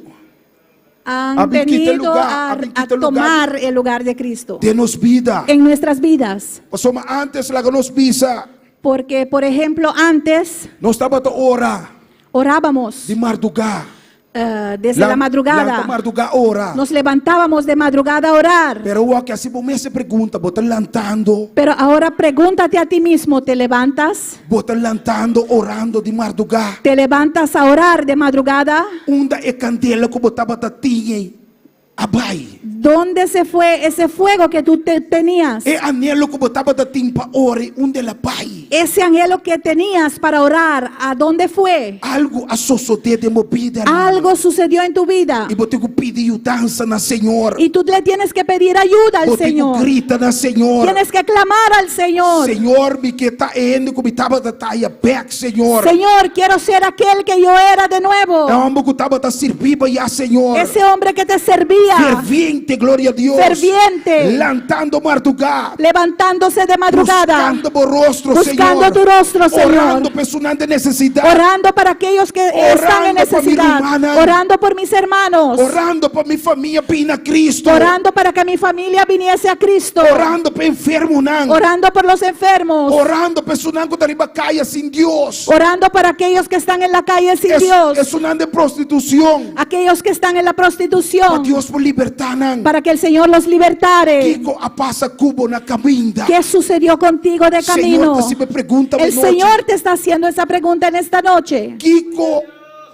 han Abin quita venido lugar, abin a quita lugar. tomar el lugar de Cristo De nos vida. en nuestras vidas. Pastor, mas antes lá que nos visa, Porque, por ejemplo, antes nós estava a orar orábamos de madrugada. desde la madrugada. madrugada ora. Nos levantábamos de madrugada a orar. Pero o que assim você se pergunta, botar lantando, Pero ahora pregúntate a ti mismo, ¿te levantas? botar lantando, orando de madrugada. ¿Te levantas a orar de madrugada? Unda é candela que botava tatinha abai. ¿Dónde se fue ese fuego que tú tenías? É anelo que botava tatinha para ore, onde ela pai. Ese anhelo que tenías para orar, ¿a dónde fue? Algo sucedeu de minha vida, irmão. Algo sucedió en tu vida. E vou ter que pedir ajuda na Senhor. Y tú le tienes que pedir ayuda al Vou ter que Señor. gritar na Senhor. Tienes que clamar al Señor. Senhor, me que tá indo como estava da taia back, Senhor. Señor, quiero ser aquel que yo era de nuevo. É um que estava da serviba já, Senhor. Ese hombre que te servía. Ferviente, glória a Deus. Ferviente. Lantando madrugada. Levantándose de madrugada. Buscando por rostro, Buscando Senhor. tu rostro, Señor. Orando personas de necesidade. Orando para aquellos que están en Orando por mi necesidad. hermana. Orando por mis hermanos. Orando para minha família vir a Cristo. Orando para que mi familia viniese a Cristo. Orando para enfermo, não. Orando por los enfermos. Orando para personas que estão caia sem Deus. Orando para aquellos que están en la calle sin Dios. Es una de prostitución. Aquellos que están en la Para prostitución. Dios por libertar. Para que el Señor los libertare. Kiko a pasa cubo na caminda. ¿Qué sucedió contigo de camino? Señor, si me pregunta El Señor te está haciendo esa pregunta en esta noche. Kiko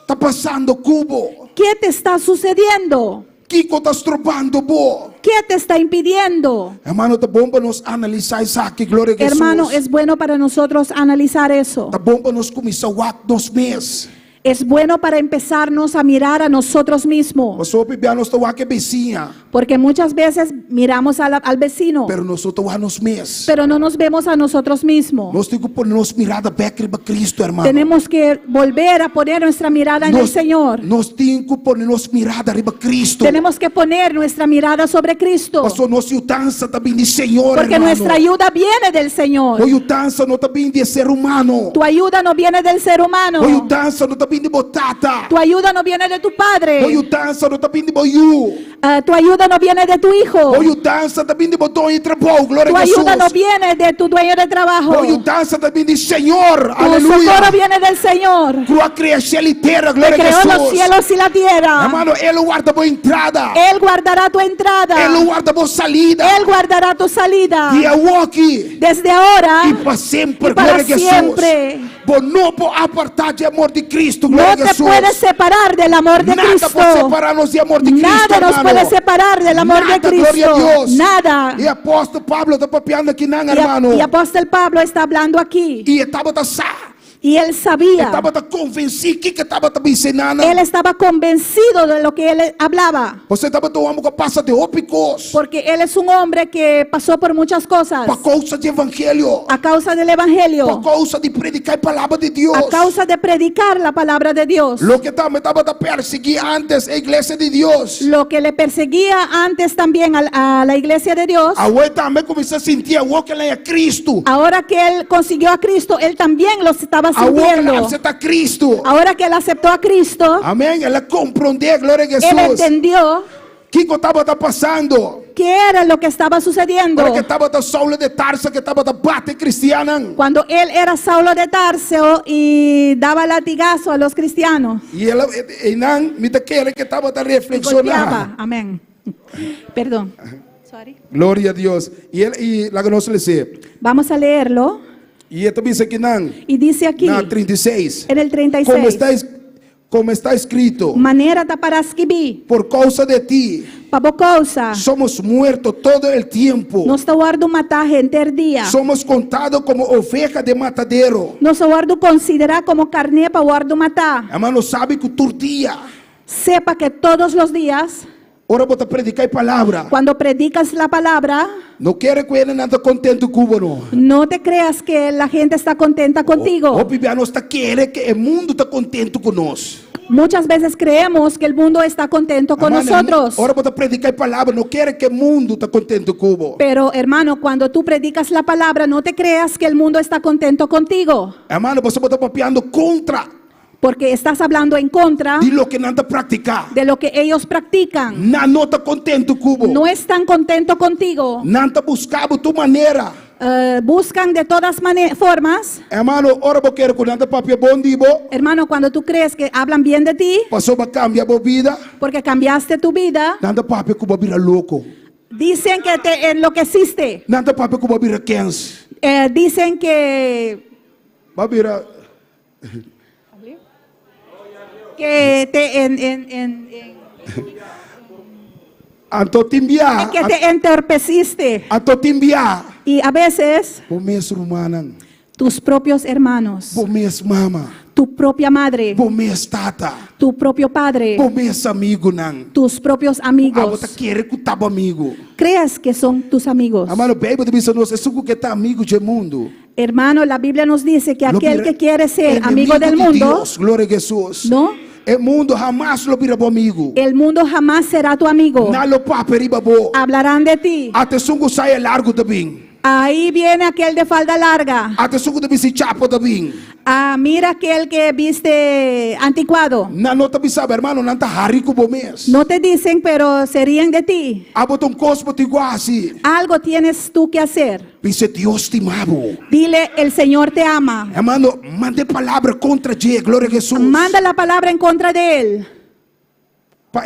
está pasando cubo. ¿Qué te está sucediendo? Kiko está estrobando bo. ¿Qué te está impidiendo? Hermano, está bom para nos analisar isso aqui, glória a Jesus. Hermano, es bueno para nosotros analizar eso. Está bom para nos começar nos meses. Es bueno para empezarnos a mirar a nosotros mismos. Pastor Pibiano está aqui vizinha, Porque muchas veces miramos al vecino, pero nosotros a nos meses. pero no nos vemos a nosotros mismos. Nós temos que pôr nos mirada back para Cristo, hermano. Tenemos que volver a poner nuestra mirada en el Señor. Nós temos que pôr nos mirada arriba Cristo. Tenemos que poner nuestra mirada sobre Cristo. Pastor, nossa mudança também de Senhor, Porque hermano. nuestra ayuda viene del Señor. A mudança não também de ser humano. Tu ayuda no viene del ser humano. A mudança não também de botata. Tu ayuda no viene de tu A padre. mudança não também de boiú. Tu ayuda no viene de tu hijo. A mudança também de botão e trabalho, glória Tu a Jesus. ayuda no viene de tu dueño de trabajo. A mudança também de Senhor, Tu aleluia. socorro viene del Señor. Crua criação inteira, Que glória a creó los Jesus. cielos y la tierra. Hermano, Ele guarda boa entrada. Él guardará tu entrada. Ele guarda boa salida. Él guardará tu salida. E eu aqui. Desde ahora E para sempre, y para glória a Jesus. siempre. Vos não pode apartar de amor de Cristo, No glória a te Jesus. puedes separar del amor de Nada Cristo. pode separar-nos de amor de Cristo, Nada nos hermano. puede separar del amor Nada, de Cristo. glória a Deus. Nada. E apóstolo Pablo está papeando aqui, não, hermano. Y apóstol Pablo está hablando aquí. E estava Y él sabía. convencido que estava ensinando. Él estaba convencido de lo que él hablaba. Você estava tomando que passa de ópicos. Porque él es un hombre que pasó por muchas cosas. Por causa de evangelho. A causa del evangelio. Por causa de predicar a palavra de Deus. A causa de predicar la palabra de Dios. Lo que estava a perseguir antes a igreja de Deus. Lo que le perseguía antes también a la iglesia de Dios. Agora também começou a sentir que ele é Cristo. Ahora que él consiguió a Cristo, él también los estaba Agora que ele sintiendo. aceita Cristo. Ahora que él aceptó a Cristo, Amém. Ela compreendeu, glória a él Jesus. entendió O que estava passando? qué era lo que estaba sucediendo. Para que estava da Saulo de Tarso, que estava da bate cristiana. Cuando él era Saulo de Tarso y daba latigazo a los cristianos. E ela, e não, me daquele que estava a Y reflexionar. golpeaba. Amén. Perdón. Sorry. Glória a Deus. E lá que nós lemos. Vamos a leerlo. E também isso aqui não. Y dice aquí, Na 36. en el 36, Como está escrito. manera taparaskibi, Por causa de ti, pabocousa, somos muertos todo el tiempo. nos guardo matar gente dia. Somos contados como ovejas de matadero. Nos guardo considerar como carne para guardo matar. Hermano, sabe que tu dia, Sepa que todos los días, ora para predicar a palavra. cuando predicas la palabra, Não quero que ele nada contento com o no te creas que la gente está contenta contigo. O Bibiano está querendo que o mundo está contento conosco. Muchas veces creemos que el mundo está contento con nosotros. Ora para predicar a palavra, não quero que o mundo está contento com o Pero hermano, cuando tú predicas la palabra, no te creas que el mundo está contento contigo. Hermano, você está papeando contra Porque estás hablando en contra de lo que não está praticar. de lo que ellos practican. Não está contento com o No están contentos contigo. Não está buscando tu maneira. Buscan de todas formas. Hermano, ora eu quero que não está papel bom dibo. Hermano, cuando tú crees que hablan bien de ti, Passou para cambiar a vida. porque cambiaste tu vida, Não está papel que vai virar louco. dicen que te enloqueciste. Não está papel que vai virar quens. Dicen que Vai virar. Antotimbiar. que te entorpeciste. Antotimbiar. Y a veces O mesmo humano. tus propios hermanos, Bomes mama. tu propia madre, Bomes tata. tu propio padre, Bomes amigo nang. tus propios Abo amigos. ta querer que tava amigo. Creas que son tus amigos. Amado, Bíblia diz a nós, é suco que tá amigo do mundo. Hermano, la Biblia nos dice que Lo aquel vira- que quiere ser inimigo amigo del de mundo, Deus, glória a Jesus. ¿no? O mundo jamais lo vira amigo. El mundo jamás será tu amigo. Na lo paperiba bo. Hablarán de ti. Até sungo saia largo também. Ahí viene aquel de falda larga. Até sungo também se chapa também. Ah, mira aquel que viste anticuado. Na nota sabe, hermano, não tá rico bo mês. No te dicen, pero se ríen de ti. Abotam cospo te guasi. Algo tienes tú que hacer. Dice Deus te amabo. Dile, el Señor te ama. Hermano, mande palavra contra ti, glória a Jesus. Manda la palabra en contra de él.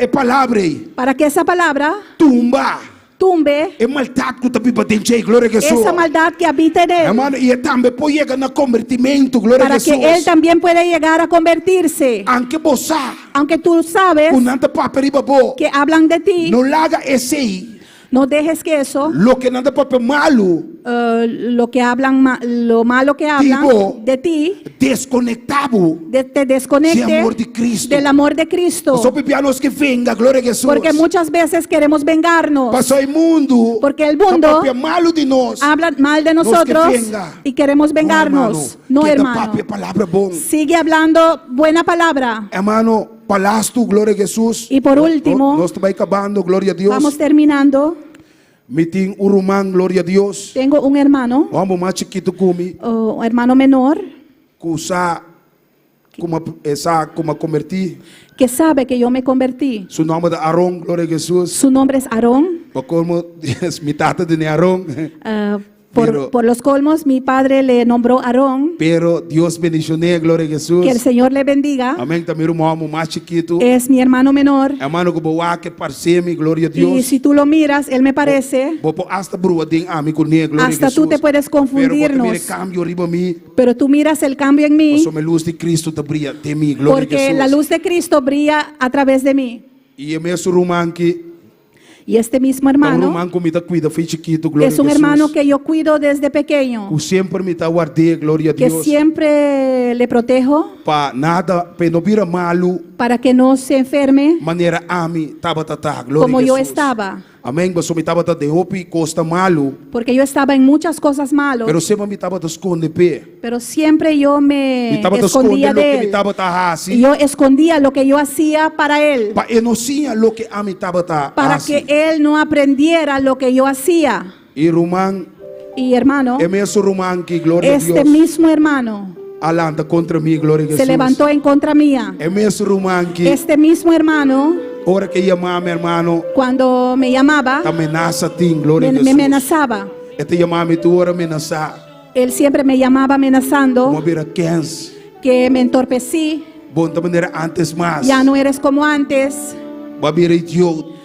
É palavra, Para que esa palabra tumba. tumbe É maldade que tá pipa dentro, glória a Jesus. esa maldad que habita en él. Hermano, e também pode chegar no convertimento, glória a Para que Jesus. él también pueda llegar a convertirse. Aunque você, Aunque tú sabes com nanta paperiba bo, que hablan de ti, não larga esse aí. no dejes que eso, Lo que nanta papel malo, lo que hablan, lo malo que hablan Tipo, de ti, desconectado. te desconecte De amor de Cristo. del amor de Cristo. Só pipianos que venga, glória a Jesus. Porque muchas veces queremos vengarnos. Passou o mundo. Porque el mundo papel malo de nós. hablan mal de Nos que nosotros venga. y queremos vengarnos. No, que hermano. da papel palavra bom. Sigue hablando buena palabra. Hermano, palasto, glória a Jesus. Y por último, nós estamos acabando, glória a Deus. vamos terminando. Miting urumang, glória a Deus. Tengo un hermano, Vamos mais chiquito kumi. hermano menor, Kusa, como converti. que sabe que yo me convertí. Su nome é Aaron, glória a Jesus. Su nombre es Aarón. Como mi tata de Aaron. Pero- Por los colmos, mi padre le nombró Aarón. Pero Deus bendicioné, glória a Jesus. Que el Señor le bendiga. Amém. Também irmão mais chiquito. Es mi hermano menor. Hermano, que boa que parceme, glória a Y Deus. si tú lo miras, él me parece. Bopo hasta brua ding ami com ne, glória a Hasta Jesus. tú te puedes confundirnos. Pero cambio riba mi. Pero tú miras el cambio en mí, So me luz de Cristo te brilla de mí, glória a porque Jesus. la luz de Cristo brilla a través de mí. E é mesmo rumán que Y este mismo um hermano rumán que me tá cuida, foi chiquito, glória es a un Jesus. hermano que yo cuido desde pequeño, Que sempre me tá guardei, glória a que Deus. siempre le protejo Pa nada, pa não vira malo, para que no se enferme maneira ami, tava tatá, glória como a yo Jesus. estaba. Amém, mas me tava de hopi, costa malo, Porque yo estaba en muchas cosas malas, pero sempre me tava de esconde pé. pero siempre yo me Me tava de esconde escondía lo que de me él. tava tá Y assim. yo escondía lo que yo hacía para él, Pa enocia lo que ami tava tá para que él no aprendiera lo que yo hacía. E rumán, Y hermano, é mesmo rumán que glória a este Deus. mismo hermano Alanta contra mim, glória a Jesus. se levantó en contra mía. É mesmo rumán que Este mismo hermano, hora que chamar hermano, cuando me llamaba, tá amenaça tim, glória a me Jesus. amenazaba. Este chamar tu hora amenaçar. Él siempre me llamaba Como amenazando vira 15. que me entorpecí, Bom, da maneira antes mais. ya no eres como antes, Vai vira idiota.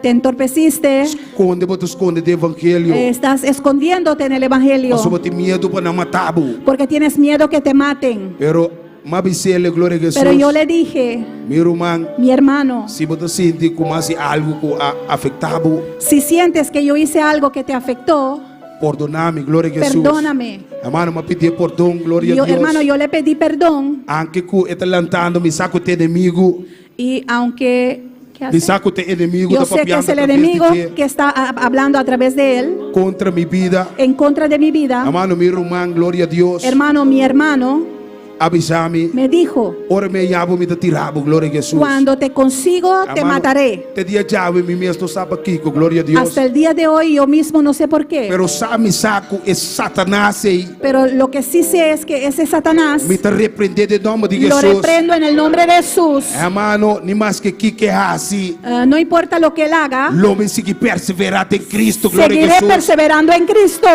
te entorpeciste, Esconde, bota esconde do evangelho. estás escondiéndote en el Evangelio Mas bota medo para não matar. porque tienes miedo que te maten. Pero, mabicele, glória a Jesus. Pero yo le dije, Mi irmão, mi hermano, se você sente como assim algo que afetado, si sientes que yo hice algo que te afectó, perdona-me, glória a Jesus. perdóname. Hermano, me pedir perdão, glória Yo, a Deus. hermano, yo le pedí perdón Anche que está lantando, me saco te inimigo. y aunque ¿qué hace? Me saco te inimigo. Yo da sé que papiando es el através de enemigo ti, que está hablando a través de él contra mi vida. en contra de mi vida. Hermano, mi irmão, glória a Deus. Hermano, mi hermano Avisame. me dijo, Ora me llamo, me te tirabo, glória a Jesus. cuando te consigo te Hermano, mataré. Te dia llave, mi mesmo sabe aqui, com glória a Deus. Hasta el día de hoy yo mismo no sé por qué, Pero sabe, saco, é Satanás aí. pero lo que sí sé es que ese Satanás Me te repreender de nome de lo Jesus. reprendo en el nombre de Jesús. Hermano, ni mais que é assim. No importa lo que él haga, Lo me sigue perseverar em Cristo, glória a seguiré Jesus. perseverando en Cristo.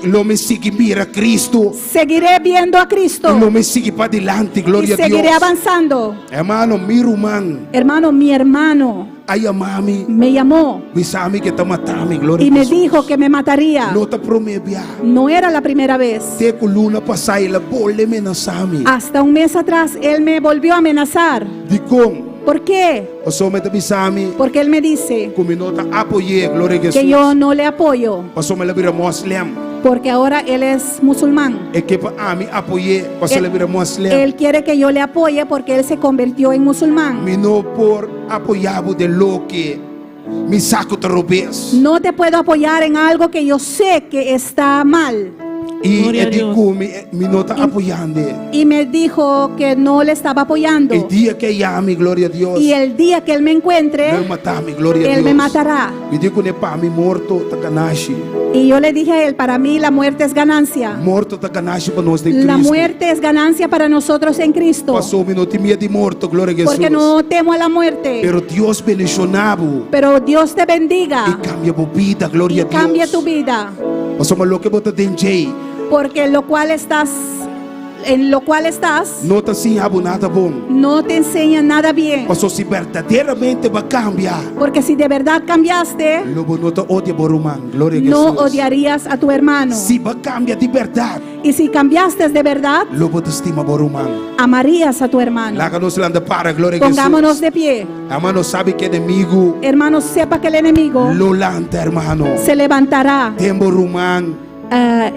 Lo me sigue mira Cristo. Seguiré viendo a Cristo Lo me sigue para adelante, y glória a seguiré Deus. avanzando. Hermano, mi irmão, Hermano, mi hermano aí a mami, me llamó me sabe que está matando, glória y a me Jesus. dijo que me mataría. Não te prometeu. No era la primera vez. Te coluna passar ela bole me nasami. Hasta un mes atrás él me volvió a amenazar. De com, ¿Por qué? o só me te bisami, Porque él me dice como nota apoiei, glória a que Jesus. yo no le apoyo. O só me la vira muslim. porque ahora él es musulmán. E que para mim apoiar para se virar muslim. Él quiere que yo le apoye porque él se convirtió en musulmán. Me não por apoiar de lo que me saco de robes. No te puedo apoyar en algo que yo sé que está mal. E Glória a ele Deus. me não está apoiando. Y me dijo que no le estaba apoyando. El dia que llame, glória a Deus. Y el día que él me encuentre, Ele matar-me, glória a él Deus. me matará. Me digo que para mim morto tá ganache. Y yo le dije a él, para mí la muerte es ganancia. Morto tá ganache para nós em La Cristo. muerte es ganancia para nosotros en Cristo. Passou me não tem medo de morto, glória a Jesus. Porque no temo a la muerte. Pero Deus bendicionado Pero Dios te bendiga e cambia a vida, y glória a Deus. cambia tu vida. Passou lo que bota DJ. Porque en lo cual estás, Não tá assim nada bom. no te enseña nada bien. Passou se verdadeiramente vai cambiar. Porque si de verdad cambiaste, Lobo não tá odia borumang, glória a no Jesus. odiarías a tu hermano. Se vai cambiar de verdade, Y si cambiaste de verdad, lobo te estima borumang. amarías a tu hermano. Láganos lá para, glória a Pongámonos Jesus. de pie. Hermano, sabe que inimigo Hermanos, sepa que el enemigo lo lanta, hermano. se levantará Tembo rumang,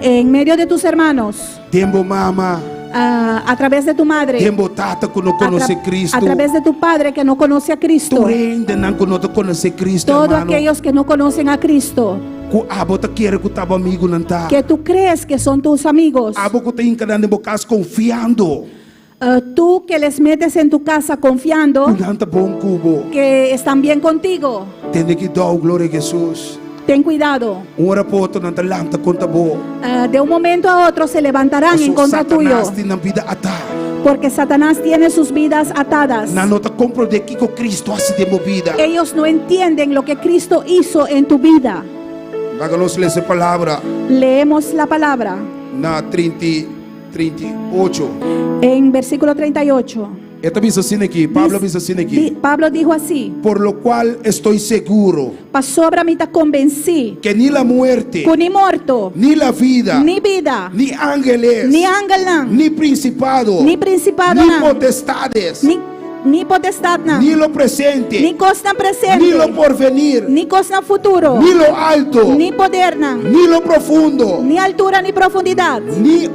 en medio de tus hermanos, tembo mama, a través de tu madre, tembo tata que não a, conhece tra- Cristo. a través de tu padre que no conoce a Cristo. Tu ainda não conhece Cristo, Todos hermano. aquellos que no conocen a Cristo, Que abota quer que tava amigo não tá. que tú crees que son tus amigos, Abo que tem cada bocas confiando. tú que les metes en tu casa confiando Não tá bom cubo. que están bien contigo, Tem que dar glória a Jesus. ten cuidado. Hora poto não tá lanta conta bo. De un momento a otro se levantarán en contra tuyo, Satanás tem na vida ata. porque Satanás tiene sus vidas atadas. Na nota compro de que Cristo hace de movida. Ellos no entienden lo que Cristo hizo en tu vida. Háganos ler essa palavra Leemos la palabra na 38. en versículo 38. Esta diz assim aqui, Pablo diz assim aqui. Pablo dijo así: Por lo cual estoy seguro "Pa sobra me te convencí que ni la muerte, que ni muerto, ni la vida, ni vida, ni ángeles, ni ángel nan, ni principado, ni principado ni nan, potestades, ni potestad nan, ni lo presente, ni cosa presente, ni lo porvenir, ni cosa futuro, ni lo alto, ni poder nan, ni lo profundo, ni altura ni profundidad, ni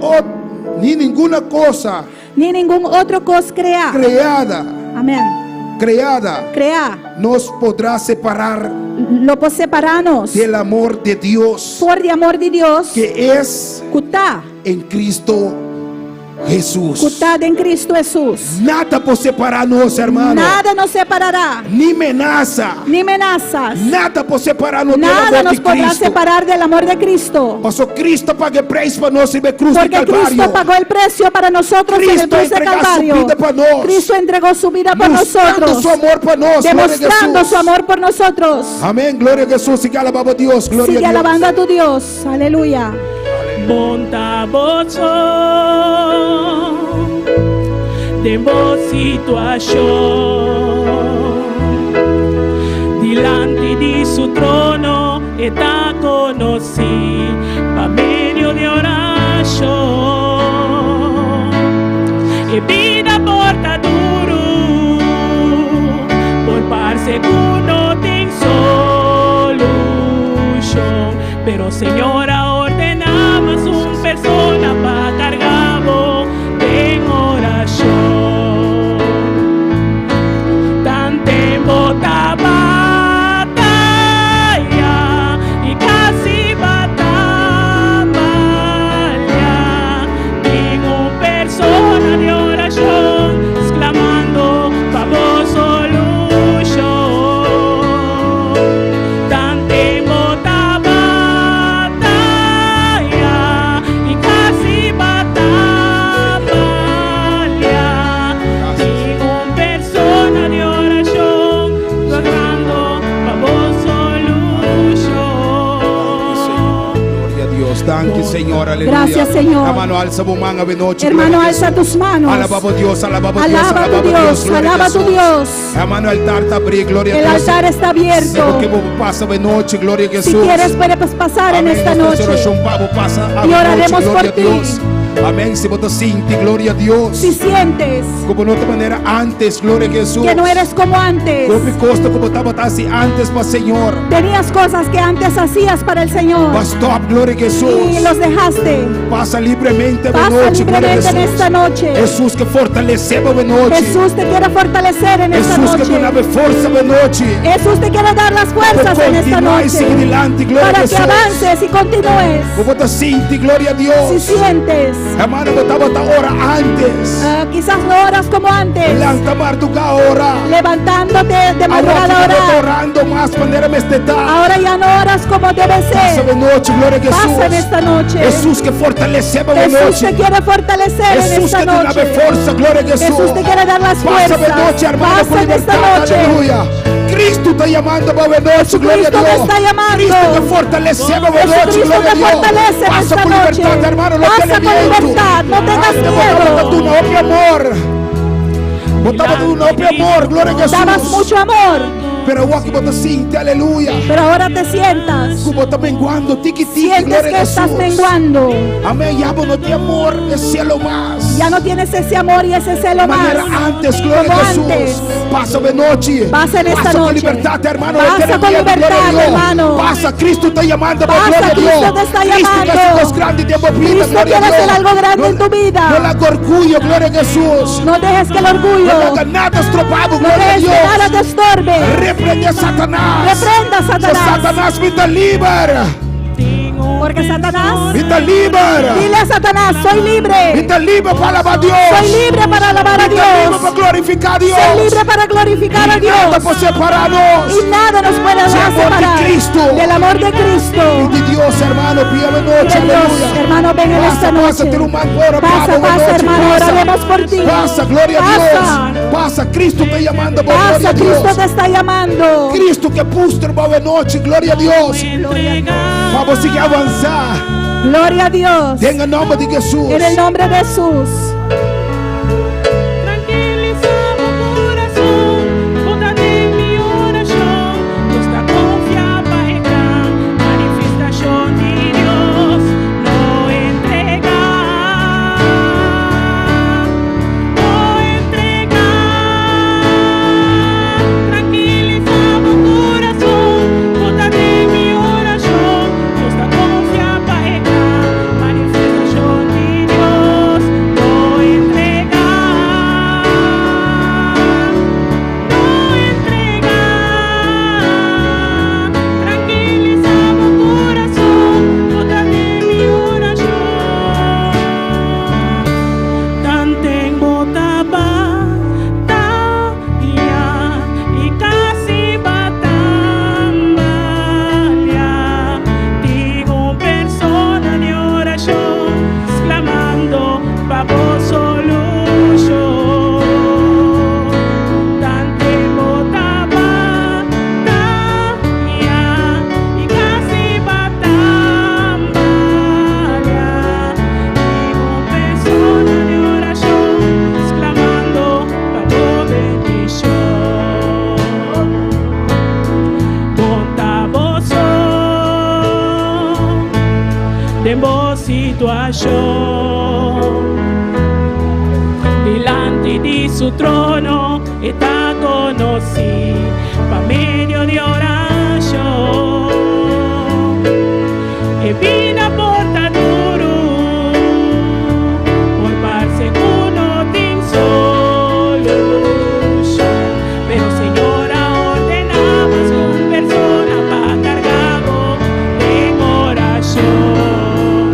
ninguna cosa ni ningún otro cosa creada, Amén. Crea. nos podrá separar Lo puede separarnos del amor de Dios por el amor de Dios que es Kutá en Cristo Jesús. en Cristo Jesús. Nada puede separarnos, hermano. Nada nos separará, Ni amenaza. ni amenazas. Nada puede separarnos del Nada amor nos de podrá Cristo. separar del amor de Cristo. Pasó Cristo pague precio para nosotros en la cruz de Porque Calvario. Cristo pagó el precio para nosotros en el Cristo cruz de entregó su Calvario. vida para nos. Cristo entregó su vida por Mostrando nosotros, su amor para nosotros. demostrando su amor por nosotros. Amén. Gloria a Jesús. Sigue alabando a Dios. Gloria Sigue a Dios. alabando a tu Dios. Aleluya. Monta bocho de boa situación delante de su trono está conocido pa medio de oración y vida porta duro por par segundo tem solución, pero Señora ordenamos un persona pa cargamos en oración. Tan tempo da batalla y casi batalla. Tengo persona de oración exclamando pa vos solución. Tan tempo da batalla y casi batalla. Tengo persona de oración rogando pa vos solución. Gloria a Dios. Thank you, Señor. Aleluya. Gracias, Señor. Hermano, alza tu mano de noche. Hermano, Gloria a alza Jesús. tus manos. Alaba a Dios, alaba a Dios, Alaba a tu alaba a Dios, Gloria a alaba a tu Jesús. Dios. Hermano, el altar está abierto. Gloria El a Dios. altar está abierto. Porque vos pasa de noche. Gloria a Jesús. Si quieres, puedes pasar en Amén. esta noche oración, pasa a y la oraremos noche, por gloria a ti. Dios. Amén. Si vos te sientes, gloria a Dios. Si sientes Como no de manera antes, gloria a Jesús. que no eres como antes, Como costa como estaba así antes, para Señor. tenías cosas que antes hacías para el Señor Stop, gloria a Jesús. y los dejaste. Pasa libremente, Pasa noche, gloria a libremente en Jesús. esta noche. Jesús que fortalecemos de noche. Jesús te quiere fortalecer en esta Jesús que noche. nos da fuerza de noche. Jesús te quiere dar las fuerzas Para en esta continuar y seguir noche adelante, gloria a para que Jesús. avances y continúes. Como te sientes, gloria a Dios. Si sientes, Hermano, estaba hasta ahora antes. quizás no oras como antes, Levanta martuca ahora. levantándote de madrugada a Ahora orar. orando más manera me está. Ahora ya no oras como debe Pasa ser. de noche, gloria a Jesús. Pasa en esta noche. Jesús que fortalecemos de Jesús noche. te quiere fortalecer en Jesús esta que te da noche. fuerza, gloria a Jesús. Jesús te quiere dar las Pasa de fuerzas. noche, hermano, Pasa con en esta libertad, noche. aleluya. Cristo está llamando para de noche, gloria a Cristo te Dios. está llamando. Cristo que fortalecemos de noche, Jesucristo gloria a te Dios. fortalece en Pasa esta con noche. libertad, hermano, no Pasa tengas con miedo. libertad, no tengas Pasa, miedo. tu propio amor. Botamos de un propio amor, gloria a Jesús. Dabas mucho amor, Pero aquí vos te sientes, aleluya. pero ahora te sientas. Como está menguando, tiki tiki, Sientes gloria que a estás Jesús. menguando. Amén, ya vos no te amor, el cielo más. Ya no tienes ese amor y ese celo De más. manera antes, gloria Como a Jesús. antes. Pasa de noche. Pasa en esta Pasa noche. con libertad, hermano. Pasa no tengas con miedo, libertad, gloria a Dios. hermano. Pasa, Cristo está llamando, por Pasa, gloria a Dios. Cristo te está Cristo llamando. que hace cosas grandes y tiempo vida, Cristo gloria a quiere Dios. hacer algo grande en tu vida. No le haga orgullo, gloria a Jesús. No dejes que el No orgullo, le haga nada estropado, no gloria a dejes que nada Dios. te estorbe. Reprende a Satanás. Reprenda a Satanás. Satanás, me te libera. Porque Satanás, Me te libera. dile a Satanás, soy Me libre. te libera para alabar a Dios. Soy libre para alabar a Me te libera Dios. para glorificar a Dios. Soy libre para glorificar a Y nada Dios. por separarnos. Y nada nos puede Del amor de separar Cristo. del amor de Cristo. De Dios, hermano, pídame noche, De Dios, aleluya. hermano, ven en Pasa, esta pasa, noche. tiene un man por Pasa, pasa, hermano, oraremos por ti. Pasa, gloria a Pasa. Dios. Pasa, Cristo te llamando, por gloria Pasa, a Dios. Cristo te está llamando. Cristo que puso de noche, gloria a Dios. Vamos a seguir a avanzar. Gloria a Dios. En el nombre de Jesús. En el nombre de Jesús. Tranquilizamos corazón, bondade en mi oración, nuestra confianza en gran manifestación de Dios, no entregar, no entregar. Tranquilizamos corazón, bondade en mi oración, nuestra confianza en gran manifestación de Dios, no entregar, no entregar. Tranquilizamos corazón, bondade en mi oración. Tan tengo batalla y casi batalla. Digo persona de oración, exclamando papo solución. Tan tengo batalla y casi batalla. Digo persona de oración, exclamando papo bendición. Conta voz de voz situación delante de su trono está conocido pa medio de oración e vida porta duro por parce uno tin solución, pero Señora ordenamos con persona pa cargado en oración.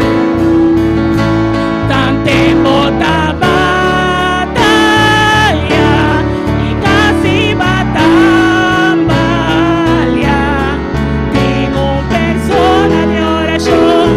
Tan tempo da batalla y casi batalla. Tengo persona de oración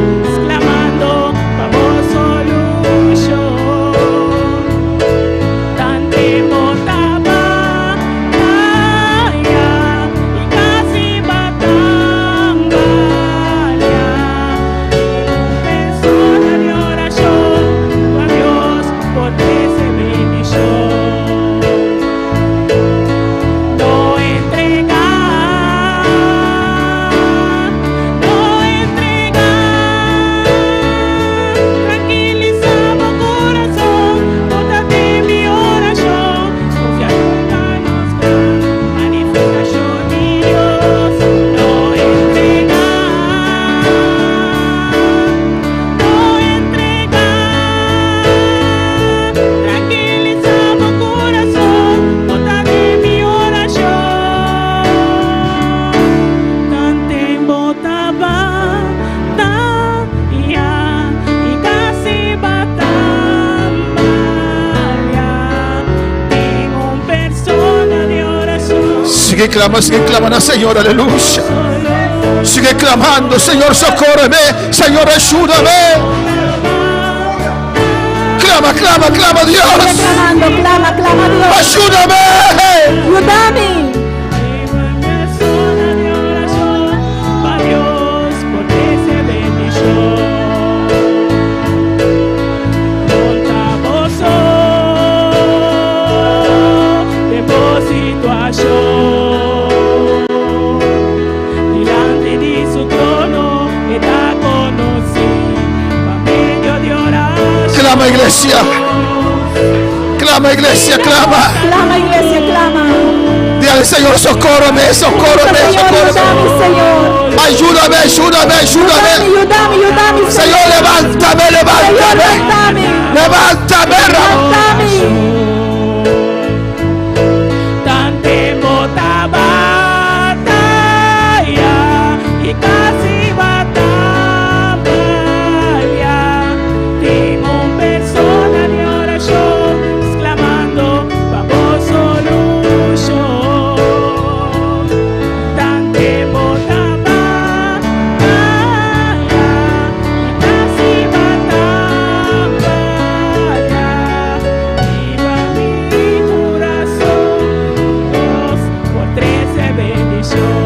Sigue clamando, Señor, aleluya. Sigue clamando, Señor, socórreme, Señor, ayúdame. Clama, Dios. Sigue clamando, clama Dios. Ayúdame. Ayúdame. Clama, iglesia. Clama, iglesia, clama. Clama, iglesia, clama. Dile, Señor, socórreme. Señor, ayúdame, Señor. Ayúdame. Ayúdame, Señor, Señor. levántame. Levántame. Tante batalla y casi batalla. Tengo una persona de oración exclamando vamos solución. Tante batalla y casi batalla. Viva mi corazón, Dios, por 13 bendición.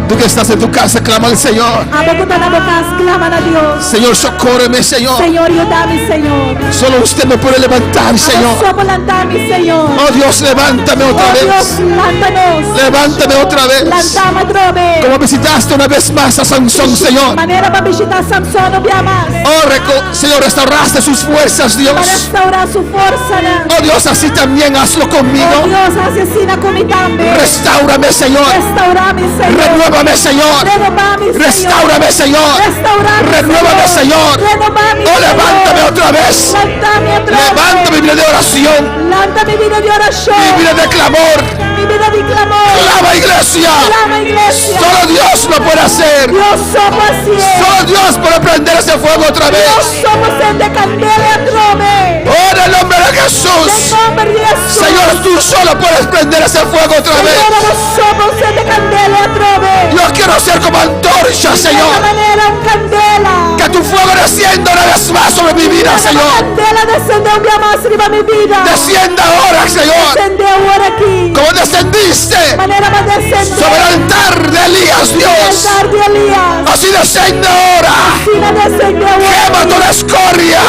Tú que estás en tu casa, clama al Señor. Clama a Dios. Señor, socórreme, Señor. Señor, ayúdame, Señor. Solo usted me puede levantar, Señor. Levántame, Señor. Oh Dios, levántame otra Oh Dios, vez. levántanos. Levántame otra vez. Levantame otra vez. Como visitaste una vez más a Sansón, Señor. Manera para visitar Sansón, no había más. Oh, Señor, restauraste sus fuerzas, Para Dios. restaurar su fuerza. Oh Dios, así también hazlo Oh conmigo. Dios, asesina con mi también. Restaurame, Señor. Restaurame, Señor. Renuévame, Señor. Renovame, Señor. Restaurame, Señor. Restaurame, Renuévame, Señor. Renovame, Oh, levántame Señor. otra vez. Levántame otra Levanta mi vez. vida de oración, Levanta mi vida de oración. mi vida de clamor. Mi vida de clamor. Clama, iglesia. Clama, iglesia. Solo Dios lo puede hacer. Dios somos así. Solo Dios puede prender ese fuego otra Dios vez. somos el de candela y trove. Oh, en el nombre de En Jesús. nombre de Jesús. Señor, tú solo puedes prender ese fuego otra vez. Señor, vos somos el de candela y trove. Yo quiero ser como antorcha, De Señor. esta manera un candela. Que tu fuego descienda una vez más sobre mi vida, La Señor. candela descende un día más arriba de mi vida. Descienda ahora, Señor. Descende ahora aquí. Como descendiste Manera más descender. sobre el altar de Elías, El Dios. altar de Elías. Así desciende ahora. Sina descende ahora. Quema toda escoria.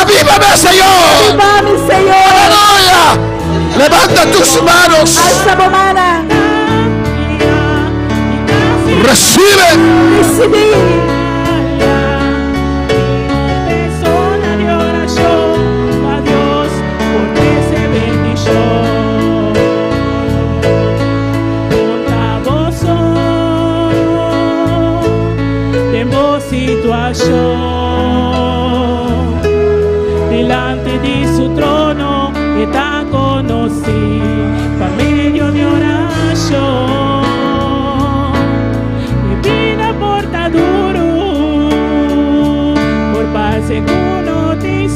Avívame, Señor. Avívame, Señor. Aleluya. Levanta tus manos. Alza tu mano. Recibe. Recibí. Persona de oración a Dios por 13 bendición. Contra tengo situación delante de su trono está conocido para medio de oración. Mi vida porta duro por paz seguro de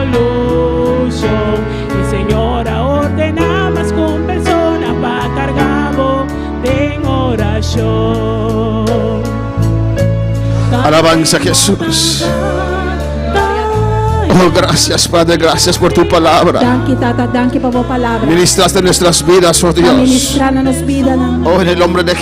solución. Mi Señora ordena más con persona para cargado de oración. Alabanza a Jesús. Oh, gracias, Padre, gracias por tu palabra. Danke, Tata, danke por tu palabra. Ministraste nuestras vidas, oh Dios. Administrarnos vida. Oh, en el nombre de En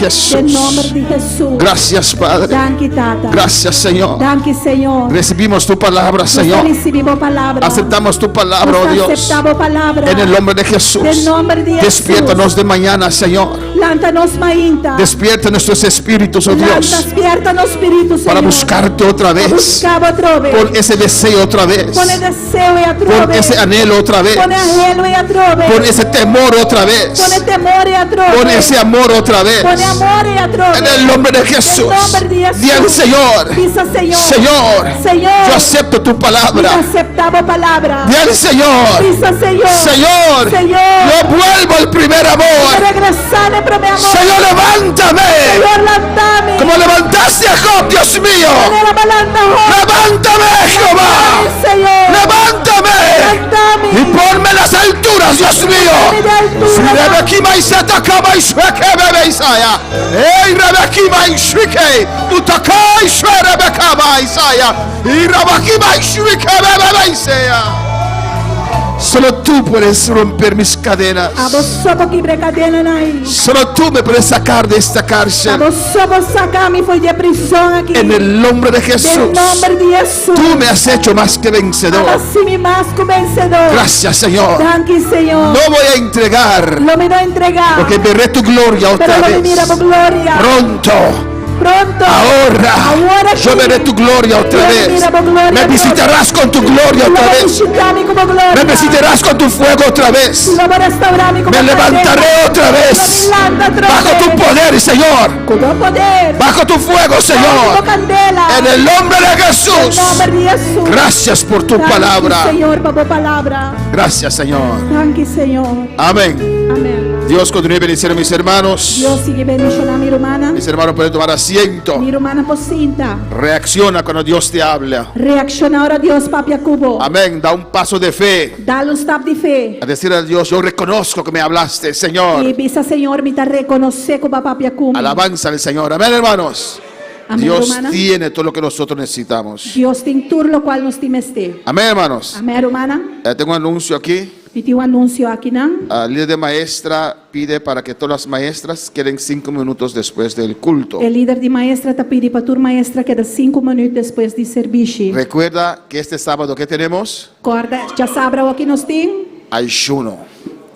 nombre Jesús. de Jesús. Gracias, Padre. Danke, Tata. Gracias, Señor. Danke, Señor. Recibimos tu palabra, Señor. Recibimos palabra. Aceptamos tu palabra, oh Dios. Aceptamos palabra. En el nombre de Jesús. En nombre de Jesús. Despiértanos de mañana, Señor. Lántanos mainta. Despierta nuestros espíritus, oh Dios. Despiertanos espíritu, Señor. Para buscarte otra vez. Buscaba otra vez. Pon ese deseo otra vez. Pon el deseo y otra Pon vez. ese anhelo otra vez. Pon el anhelo y otra vez. Pon ese temor otra vez. Pon el temor y otra vez. Pon ese amor otra vez. Pon amor y otra vez. En el nombre de Jesús. En el nombre de Jesús. Di al Señor. Dice Señor. Señor. Señor. Yo acepto tu Dice palabra. aceptamos palabra. Di al Señor. Dice Señor. Señor. Señor. Yo vuelvo al primer amor. Regresar por mi amor. Señor, levántame. Señor, levántame. Como levantaste a Job, Dios mío. Manera balanta, Levántame, Jehová. Señor. Levántame. Levántame. Y ponme en las alturas alturas, Dios mío. Si Rebeki Maiseta Kama Ishweke Bebe Isaya. Ey Rebeki Maishwike. Utakai Shwerebeka Maisaya. Y Rabaki Maishwike Bebe Isaya. Solo tú puedes romper mis cadenas. Abosobo kibre cadena nai. Solo tú me puedes sacar de esta cárcel. Abosobo sacami foi de prisão aqui. En el nombre de Jesús. Em nome de Jesus. Tú me has hecho más que vencedor. Abacime mais que vencedor. Gracias, Señor. Danke, Senhor. No voy a entregar, Lo me não entregar. porque veré tu gloria otra Pero lo vez. mira por gloria. Pronto. Pronto. Ahora yo veré tu gloria otra vez. Me visitarás con tu gloria otra vez. Me visitarás con tu fuego otra vez. Me levantaré otra vez. Bajo tu poder, Señor. Bajo tu fuego, Señor. En el nombre de Jesús. Gracias por tu palabra. Gracias, Señor. Amén. Amén. Dios continúe bendiciendo a mis hermanos. Dios sigue bendiciendo a mi hermana. Mis hermanos pueden tomar asiento. Mi hermana posinta. Reacciona cuando Dios te habla. Reacciona ahora Dios, papi Cubo. Amén. Da un paso de fe. Dale un step de fe. A decir a Dios, yo reconozco que me hablaste, Señor. Y visa Señor, me te reconoce como papi Cubo. Alabanza al Señor. Amén, hermanos. Amén, Dios hermana. tiene todo lo que nosotros necesitamos. Dios tem tudo lo cual nos timeste. Amén, hermanos. Amén, hermana. Tengo un anuncio aquí. Piti un anuncio aqui, não? El líder de maestra pide para que todas las maestras queden 5 minutos después del culto. O líder de maestra está pedindo para a turma maestra que dá 5 minutos depois de serviço. Recuerda que este sábado que tenemos, Corda, já sabe o que nós tem? ayuno.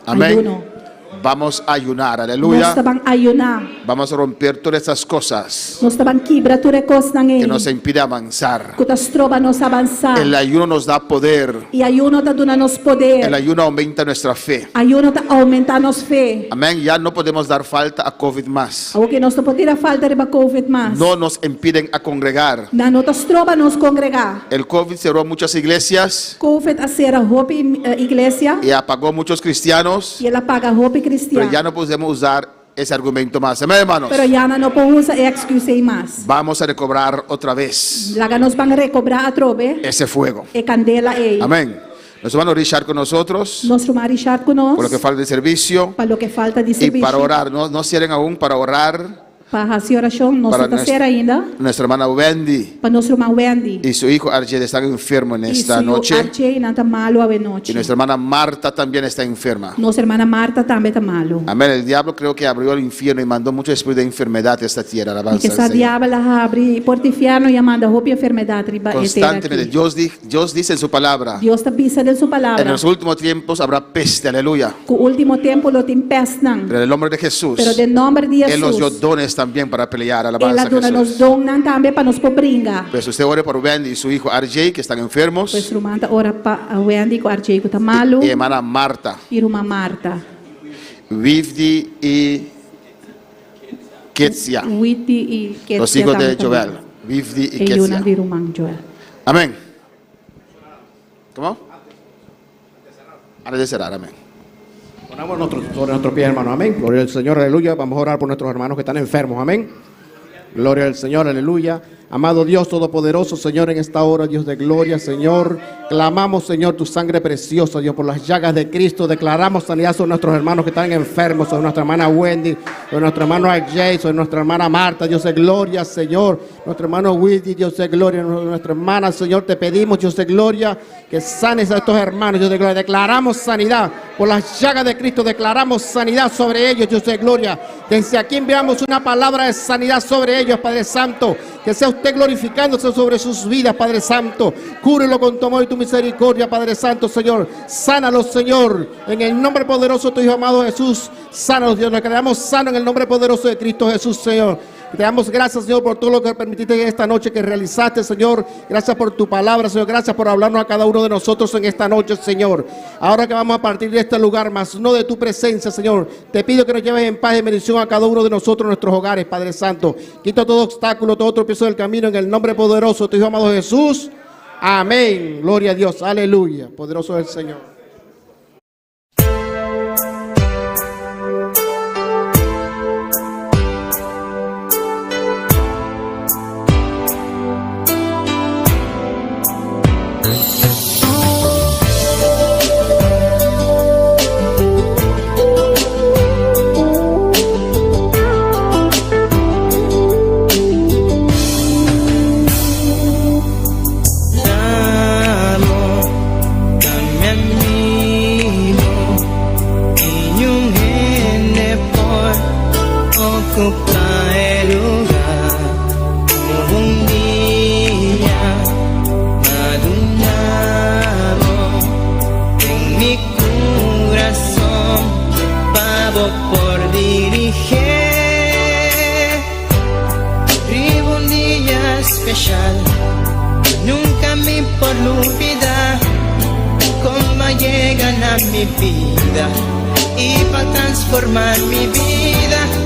Amén. Ayuno. Vamos a ayunar, Nós aleluya. estamos ayunar. Vamos a romper todas esas cosas Nós estamos quebrar toda coisa que nanguém. nos impiden avanzar. Que nos trova nos avançar. El ayuno nos da poder. E ayuno está dando nos El poder. ayuno aumenta nuestra fe. Ayuno está aumentar nos fé. Amén. Ya no podemos dar falta a COVID más. O que nós não podemos falta de COVID mais. No nos impiden a congregar. Na nos trova nos congregar. El COVID cerró muchas iglesias COVID a ser a roupa igreja. y apagó muchos cristianos. E ela paga roupa Pero cristiana. ya no podemos usar ese argumento más. Amén, hermanos. Pero já não podemos usar excuse mais. Vamos a recobrar otra vez Laga nos van recobrar a trove. ese fuego. E candela ei. Amén. Nuestro hermano Richard con nosotros Nosso Richard conosco. por lo que falta de servicio Para lo que falta de y serviço. para orar. No cierren aún para orar. Para a oração, nós Para está ser ainda. nuestra hermana Wendy Para nosso irmão Wendy. y su hijo Archie están enfermos en esta noche. Archie não está malo a noite. Y nuestra hermana Marta también está enferma. Nossa irmã Marta também está malo. Amén. El diablo creo que abrió el infierno y mandó mucho espíritu de enfermedad a esta tierra. E Alabanza que al essa Señor. diabo ela abre porta inferno e manda roupa enfermidade riba Constantemente. Dios dice en su palabra. Deus está pisa de sua En palavra. los últimos tiempos habrá peste. Aleluya. Que o último tempo lo tem pesnan. Pero en el nombre de Jesús, Pero de nome de Él nos dio Jesus. dones también para pelear. Ela Alabanza a dona nos Jesús. donan também para nos pobringa. Pues usted ore por Wendy y su hijo RJ que están enfermos. Pois rumanta ora para a Wendy com Archie que está malo. Y hermana Marta, E irmã Marta. Vivdi y Ketsia. Witi e que Los hijos de Joel. Vivdi y E una de Ketsia. irmã Joel. Amén. ¿Cómo? Antes de cerrar, amén. Ponamos sobre nuestros pies, hermano. Amén. Gloria al Señor, aleluya. Vamos a orar por nuestros hermanos que están enfermos. Amén. Gloria al Señor, aleluya. Amado Dios Todopoderoso, Señor, en esta hora, Dios de gloria, Señor, clamamos, Señor, tu sangre preciosa, Dios, por las llagas de Cristo. Declaramos sanidad sobre nuestros hermanos que están enfermos, sobre nuestra hermana Wendy, sobre nuestro hermano Jay, sobre nuestra hermana Marta, Dios de gloria, Señor, nuestro hermano Wildy, Dios de gloria, nuestra hermana, Señor, te pedimos, Dios de gloria, que sanes a estos hermanos, Dios de gloria. Declaramos sanidad por las llagas de Cristo, declaramos sanidad sobre ellos, Dios de gloria. Desde aquí enviamos una palabra de sanidad sobre ellos, Padre Santo, que sea usted glorificándose sobre sus vidas, Padre Santo. Cúrelo con tu amor y tu misericordia, Padre Santo, Señor. Sánalos, Señor, en el nombre poderoso de tu Hijo amado Jesús. Sánalos, Dios, nos quedamos sanos en el nombre poderoso de Cristo Jesús, Señor. Te damos gracias, Señor, por todo lo que permitiste en esta noche que realizaste, Señor. Gracias por tu palabra, Señor. Gracias por hablarnos a cada uno de nosotros en esta noche, Señor. Ahora que vamos a partir de este lugar, más no de tu presencia, Señor, te pido que nos lleves en paz y bendición a cada uno de nosotros en nuestros hogares, Padre Santo. Quita todo obstáculo, todo tropiezo del camino en el nombre poderoso de tu Hijo amado Jesús. Amén. Gloria a Dios. Aleluya. Poderoso es el Señor. ocupa el lugar. Hubo un día madunado en mi corazón, pavo por dirigir. Vivo un día especial, nunca me por olvidar. Cómo llegan a mi vida y para transformar mi vida.